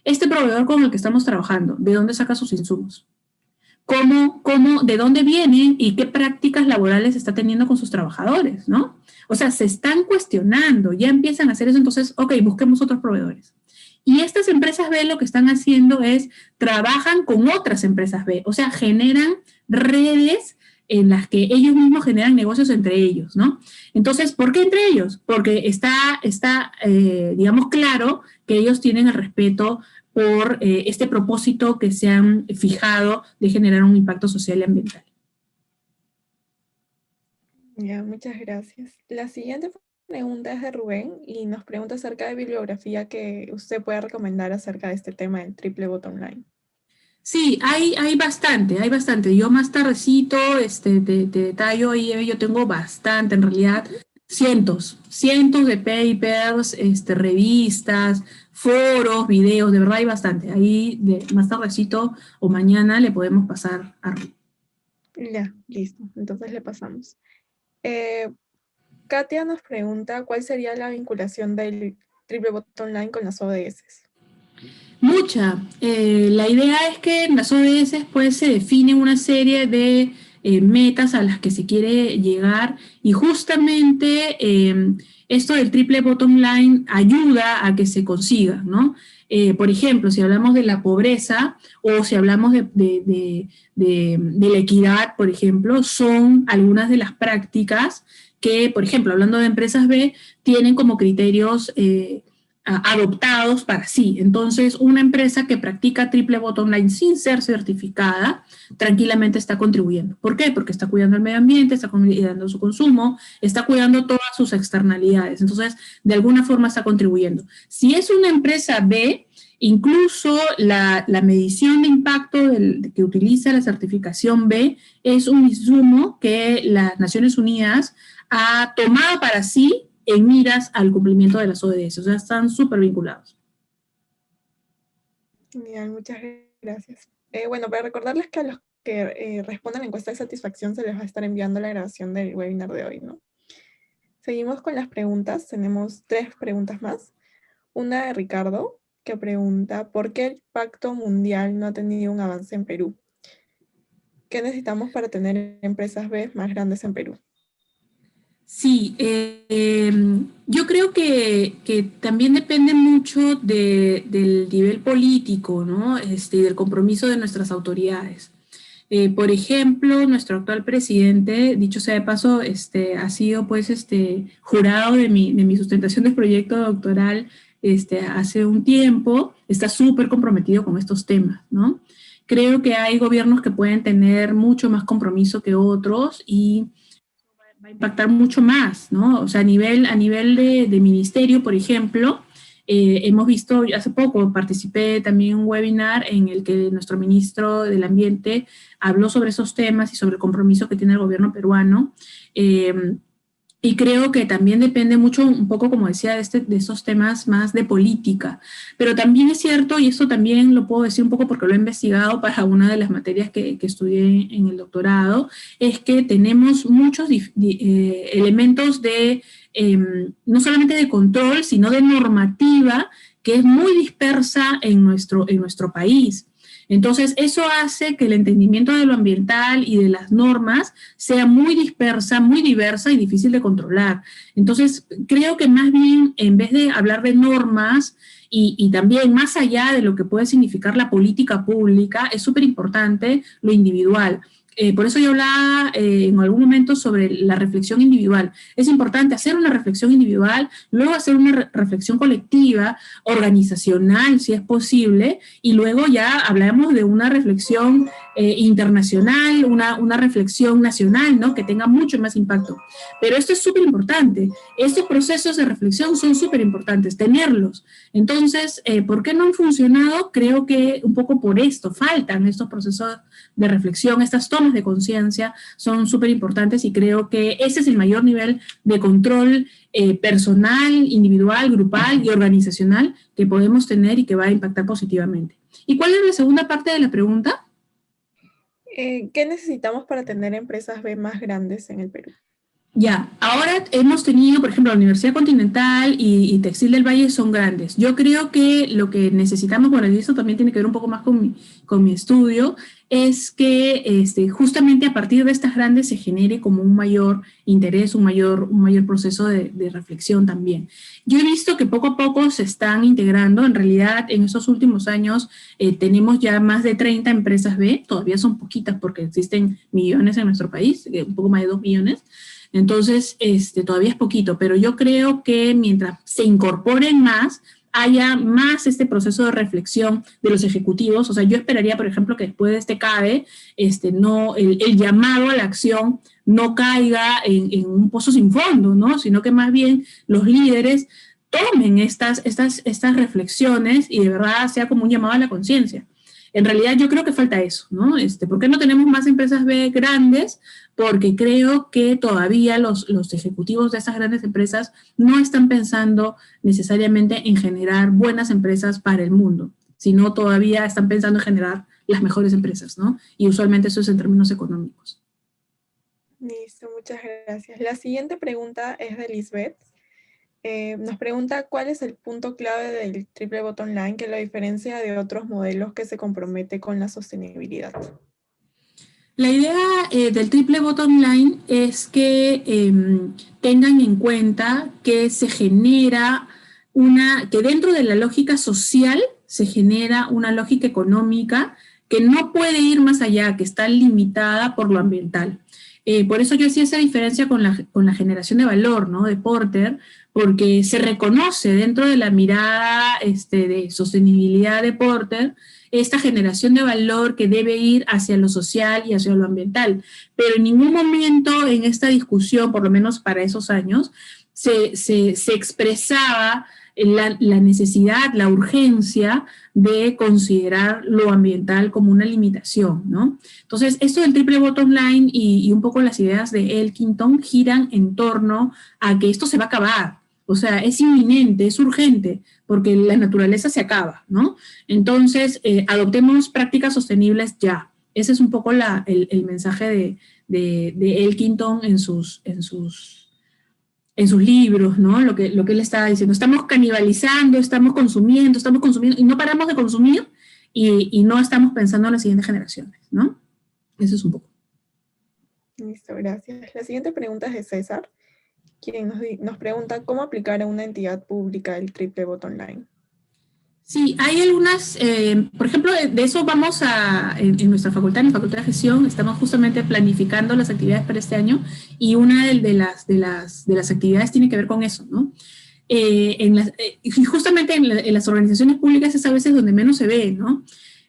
este proveedor con el que estamos trabajando, ¿de dónde saca sus insumos? ¿De dónde vienen y qué prácticas laborales está teniendo con sus trabajadores, ¿no? O sea, se están cuestionando, ya empiezan a hacer eso, entonces, ok, busquemos otros proveedores. Y estas empresas B lo que están haciendo es, trabajan con otras empresas B, o sea, generan redes en las que ellos mismos generan negocios entre ellos, ¿no? Entonces, ¿por qué entre ellos? Porque está digamos, claro que ellos tienen el respeto por este propósito que se han fijado de generar un impacto social y ambiental. Ya, muchas gracias. La siguiente pregunta es de Rubén y nos pregunta acerca de bibliografía que usted puede recomendar acerca de este tema del triple bottom line. Sí, hay bastante. Yo más tardecito te detallo ahí, yo tengo bastante, en realidad, cientos de papers, revistas, foros, videos, de verdad hay bastante. Ahí más tardecito o mañana le podemos pasar a Rubén. Ya, listo. Entonces le pasamos. Katia nos pregunta cuál sería la vinculación del triple bottom line con las ODS. Mucha. La idea es que en las ODS pues se define una serie de metas a las que se quiere llegar y justamente esto del triple bottom line ayuda a que se consiga, ¿no? Por ejemplo, si hablamos de la pobreza o si hablamos de la equidad, por ejemplo, son algunas de las prácticas que, por ejemplo, hablando de empresas B, tienen como criterios adoptados para sí. Entonces, una empresa que practica triple bottom line sin ser certificada, tranquilamente está contribuyendo. ¿Por qué? Porque está cuidando el medio ambiente, está cuidando su consumo, está cuidando todas sus externalidades. Entonces, de alguna forma está contribuyendo. Si es una empresa B, incluso la medición de impacto que utiliza la certificación B es un insumo que las Naciones Unidas ha tomado para sí en miras al cumplimiento de las ODS, o sea, están súper vinculados. Bien, muchas gracias. Bueno, para recordarles que a los que respondan la encuesta de satisfacción se les va a estar enviando la grabación del webinar de hoy, ¿no? Seguimos con las preguntas, tenemos 3 preguntas más. Una de Ricardo, que pregunta, ¿por qué el Pacto Mundial no ha tenido un avance en Perú? ¿Qué necesitamos para tener empresas B más grandes en Perú? Sí, yo creo que también depende mucho del nivel político, ¿no? Y del compromiso de nuestras autoridades. Por ejemplo, nuestro actual presidente, dicho sea de paso, ha sido pues jurado de mi sustentación del proyecto doctoral hace un tiempo, está súper comprometido con estos temas, ¿no? Creo que hay gobiernos que pueden tener mucho más compromiso que otros y va a impactar mucho más, ¿no? O sea, a nivel de ministerio, por ejemplo, hemos visto, hace poco participé también en un webinar en el que nuestro ministro del Ambiente habló sobre esos temas y sobre el compromiso que tiene el gobierno peruano. Y creo que también depende mucho, un poco, como decía, de estos temas más de política. Pero también es cierto, y esto también lo puedo decir un poco porque lo he investigado para una de las materias que estudié en el doctorado, es que tenemos muchos elementos no solamente de control, sino de normativa, que es muy dispersa en nuestro país. Entonces, eso hace que el entendimiento de lo ambiental y de las normas sea muy dispersa, muy diversa y difícil de controlar. Entonces, creo que más bien, en vez de hablar de normas y también más allá de lo que puede significar la política pública, es súper importante lo individual. Por eso yo hablaba en algún momento sobre la reflexión individual. Es importante hacer una reflexión individual, luego hacer una reflexión colectiva, organizacional, si es posible, y luego ya hablamos de una reflexión internacional, una reflexión nacional, ¿no? Que tenga mucho más impacto. Pero esto es súper importante. Estos procesos de reflexión son súper importantes, tenerlos. Entonces, ¿por qué no han funcionado? Creo que un poco por esto, faltan estos procesos de reflexión, estas tomas de conciencia son súper importantes y creo que ese es el mayor nivel de control personal, individual, grupal y organizacional que podemos tener y que va a impactar positivamente. ¿Y cuál es la segunda parte de la pregunta? ¿Qué necesitamos para tener empresas B más grandes en el Perú? Ya, ahora hemos tenido, por ejemplo, la Universidad Continental y Textil del Valle son grandes. Yo creo que lo que necesitamos, bueno, y esto también tiene que ver un poco más con mi estudio, es que justamente a partir de estas grandes se genere como un mayor interés, un mayor proceso de reflexión también. Yo he visto que poco a poco se están integrando, en realidad en estos últimos años tenemos ya más de 30 empresas B, todavía son poquitas porque existen millones en nuestro país, un poco más de 2 millones. Entonces, todavía es poquito, pero yo creo que mientras se incorporen más, haya más este proceso de reflexión de los ejecutivos. O sea, yo esperaría, por ejemplo, que después de este CADE, el llamado a la acción no caiga en un pozo sin fondo, ¿no? Sino que más bien los líderes tomen estas reflexiones y de verdad sea como un llamado a la conciencia. En realidad yo creo que falta eso, ¿no? ¿Por qué no tenemos más empresas B grandes? Porque creo que todavía los ejecutivos de estas grandes empresas no están pensando necesariamente en generar buenas empresas para el mundo, sino todavía están pensando en generar las mejores empresas, ¿no? Y usualmente eso es en términos económicos. Listo, muchas gracias. La siguiente pregunta es de Lisbeth. Nos pregunta cuál es el punto clave del triple bottom line que lo diferencia de otros modelos que se compromete con la sostenibilidad. La idea del triple bottom line es que tengan en cuenta que se genera que dentro de la lógica social se genera una lógica económica que no puede ir más allá, que está limitada por lo ambiental. Por eso yo hacía esa diferencia con la generación de valor, ¿no? De Porter, porque se reconoce dentro de la mirada de sostenibilidad de Porter esta generación de valor que debe ir hacia lo social y hacia lo ambiental. Pero en ningún momento en esta discusión, por lo menos para esos años, se expresaba la necesidad, la urgencia de considerar lo ambiental como una limitación, ¿no? Entonces, esto del triple bottom line y un poco las ideas de Elkington giran en torno a que esto se va a acabar. O sea, es inminente, es urgente, porque la naturaleza se acaba, ¿no? Entonces, adoptemos prácticas sostenibles ya. Ese es un poco el mensaje de Elkington en sus libros, ¿no? Lo que él estaba diciendo. Estamos canibalizando, estamos consumiendo, y no paramos de consumir y no estamos pensando en las siguientes generaciones, ¿no? Eso es un poco. Listo, gracias. La siguiente pregunta es de César. quien nos pregunta cómo aplicar a una entidad pública el triple voto online. Sí, hay algunas, por ejemplo, de eso vamos en nuestra facultad, en la Facultad de Gestión, estamos justamente planificando las actividades para este año y una de las actividades tiene que ver con eso, ¿no? Y justamente en las organizaciones públicas es a veces donde menos se ve, ¿no?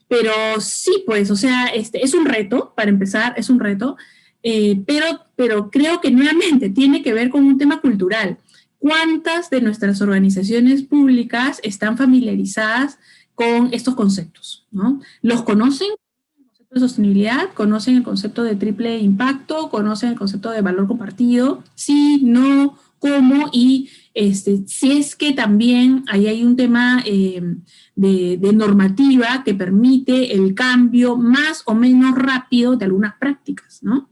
Pero sí, pues, o sea, es un reto, para empezar, es un reto, pero creo que nuevamente tiene que ver con un tema cultural. ¿Cuántas de nuestras organizaciones públicas están familiarizadas con estos conceptos, ¿no? ¿Los conocen? El concepto de sostenibilidad, conocen el concepto de triple impacto, conocen el concepto de valor compartido, sí, no, cómo, y si es que también ahí hay un tema de normativa que permite el cambio más o menos rápido de algunas prácticas, ¿no?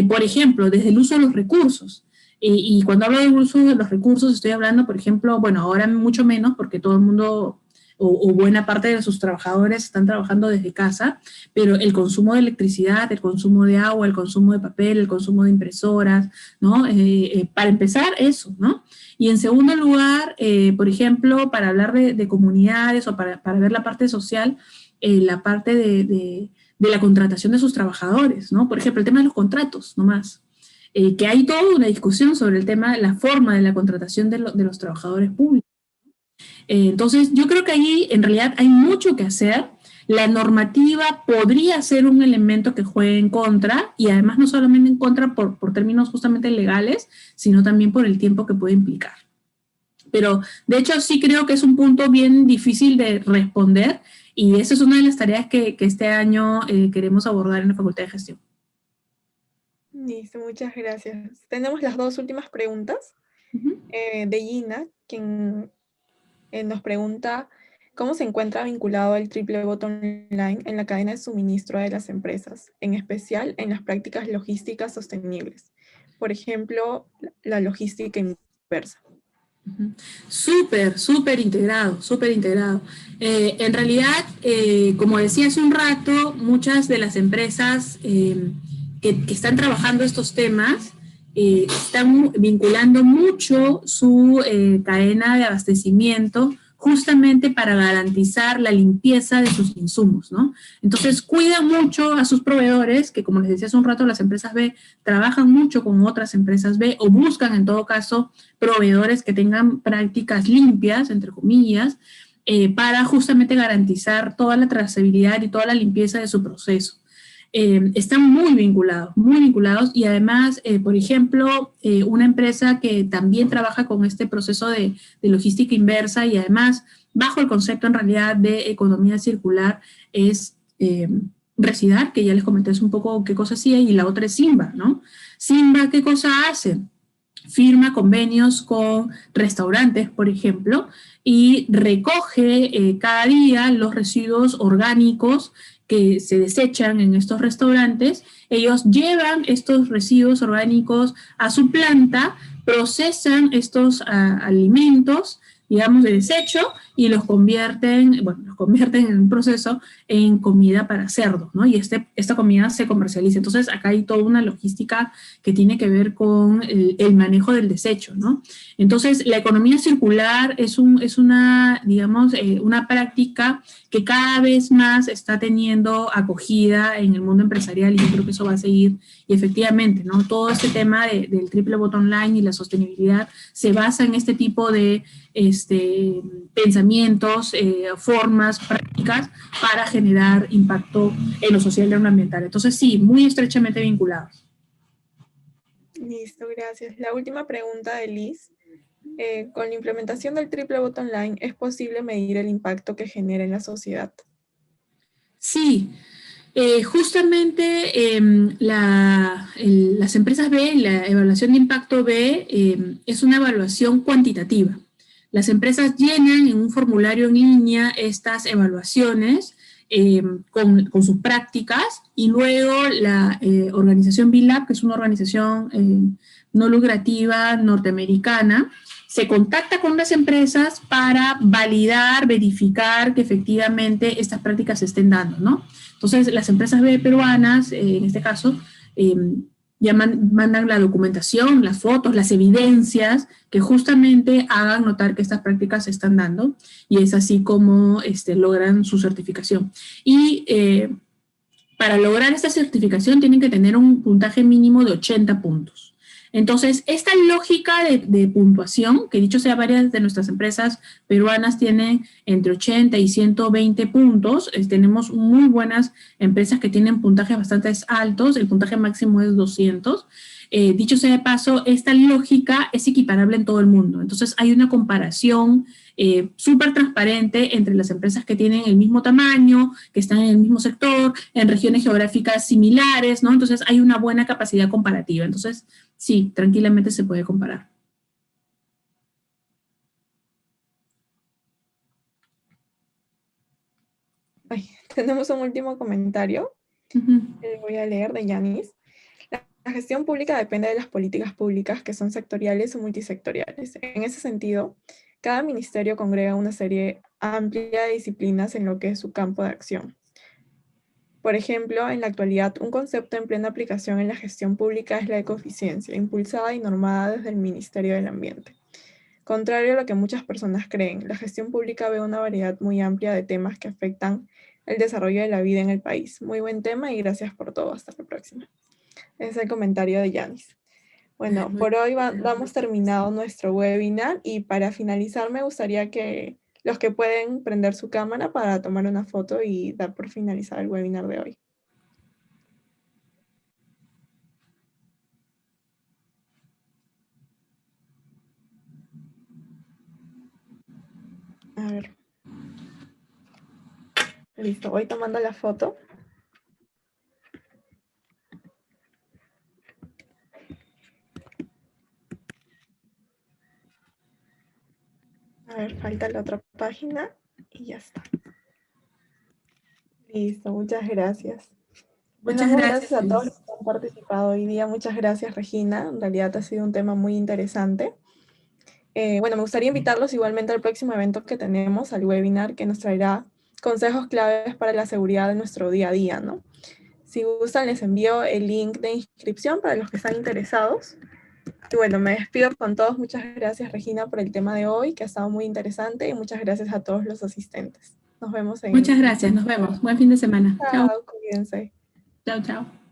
Por ejemplo, desde el uso de los recursos. Y cuando hablo del uso de los recursos, estoy hablando, por ejemplo, bueno, ahora mucho menos porque todo el mundo o buena parte de sus trabajadores están trabajando desde casa, pero el consumo de electricidad, el consumo de agua, el consumo de papel, el consumo de impresoras, ¿no? Para empezar, eso, ¿no? Y en segundo lugar, por ejemplo, para hablar de comunidades o para ver la parte social, la parte de la contratación de sus trabajadores, ¿no? Por ejemplo, el tema de los contratos, nomás. Que hay toda una discusión sobre el tema, la forma de la contratación de los trabajadores públicos. Entonces, yo creo que ahí en realidad hay mucho que hacer. La normativa podría ser un elemento que juegue en contra, y además no solamente en contra por términos justamente legales, sino también por el tiempo que puede implicar. Pero, de hecho, sí creo que es un punto bien difícil de responder, y esa es una de las tareas que este año queremos abordar en la Facultad de Gestión. Listo, muchas gracias. Tenemos las dos últimas preguntas de Gina, quien nos pregunta cómo se encuentra vinculado el triple voto online en la cadena de suministro de las empresas, en especial en las prácticas logísticas sostenibles. Por ejemplo, la logística inversa. Súper, súper integrado, súper integrado. En realidad, como decía hace un rato, muchas de las empresas que están trabajando estos temas están vinculando mucho su cadena de abastecimiento justamente para garantizar la limpieza de sus insumos, ¿no? Entonces, cuidan mucho a sus proveedores, que como les decía hace un rato, las empresas B trabajan mucho con otras empresas B o buscan en todo caso proveedores que tengan prácticas limpias, entre comillas, para justamente garantizar toda la trazabilidad y toda la limpieza de su proceso. Están muy vinculados y además, por ejemplo, una empresa que también trabaja con este proceso de logística inversa y además bajo el concepto en realidad de economía circular es Residar, que ya les comenté un poco qué cosa hacía, y la otra es Simba, ¿no? Simba, ¿qué cosa hace? Firma convenios con restaurantes, por ejemplo, y recoge cada día los residuos orgánicos que se desechan en estos restaurantes. Ellos llevan estos residuos orgánicos a su planta, procesan estos alimentos, digamos, de desecho, y los convierten en un proceso en comida para cerdos, ¿no? Y esta comida se comercializa. Entonces, acá hay toda una logística que tiene que ver con el manejo del desecho, ¿no? Entonces, la economía circular es una, digamos, una práctica que cada vez más está teniendo acogida en el mundo empresarial, y yo creo que eso va a seguir. Y efectivamente, ¿no? Todo este tema del triple voto online y la sostenibilidad se basa en este tipo de pensamientos, formas, prácticas para generar impacto en lo social y en lo ambiental. Entonces, sí, muy estrechamente vinculados. Listo, gracias. La última pregunta de Liz. Con la implementación del triple voto online, ¿es posible medir el impacto que genera en la sociedad? Sí. Justamente las empresas B, la evaluación de impacto B es una evaluación cuantitativa. Las empresas llenan en un formulario en línea estas evaluaciones con sus prácticas, y luego la organización B-Lab, que es una organización no lucrativa norteamericana, se contacta con las empresas para validar, verificar que efectivamente estas prácticas se estén dando, ¿no? Entonces, las empresas B peruanas, en este caso, ya mandan la documentación, las fotos, las evidencias que justamente hagan notar que estas prácticas se están dando, y es así como logran su certificación. Y para lograr esta certificación tienen que tener un puntaje mínimo de 80 puntos. Entonces, esta lógica de puntuación, que dicho sea, varias de nuestras empresas peruanas tienen entre 80 y 120 puntos, tenemos muy buenas empresas que tienen puntajes bastante altos, el puntaje máximo es 200. Dicho sea de paso, esta lógica es equiparable en todo el mundo. Entonces, hay una comparación súper transparente entre las empresas que tienen el mismo tamaño, que están en el mismo sector, en regiones geográficas similares, ¿no? Entonces, hay una buena capacidad comparativa. Entonces, sí, tranquilamente se puede comparar. Ay, tenemos un último comentario. Voy a leer de Yanis. La gestión pública depende de las políticas públicas que son sectoriales o multisectoriales. En ese sentido, cada ministerio congrega una serie amplia de disciplinas en lo que es su campo de acción. Por ejemplo, en la actualidad, un concepto en plena aplicación en la gestión pública es la ecoeficiencia, impulsada y normada desde el Ministerio del Ambiente. Contrario a lo que muchas personas creen, la gestión pública ve una variedad muy amplia de temas que afectan el desarrollo de la vida en el país. Muy buen tema y gracias por todo. Hasta la próxima. Es el comentario de Yanis. Bueno, por hoy damos terminado nuestro webinar y para finalizar me gustaría que los que pueden prender su cámara para tomar una foto y dar por finalizado el webinar de hoy. A ver. Listo, voy tomando la foto. A ver, falta la otra página y ya está. Listo, muchas gracias. Muchas gracias A todos los que han participado hoy día. Muchas gracias, Regina. En realidad ha sido un tema muy interesante. Bueno, me gustaría invitarlos igualmente al próximo evento que tenemos, al webinar, que nos traerá consejos claves para la seguridad de nuestro día a día, ¿no? Si gustan, les envío el link de inscripción para los que están interesados. Y bueno, me despido con todos. Muchas gracias, Regina, por el tema de hoy, que ha estado muy interesante, y muchas gracias a todos los asistentes. Nos vemos en... Muchas gracias, nos vemos. Buen fin de semana. Chao. Chao, cuídense. Chao, chao.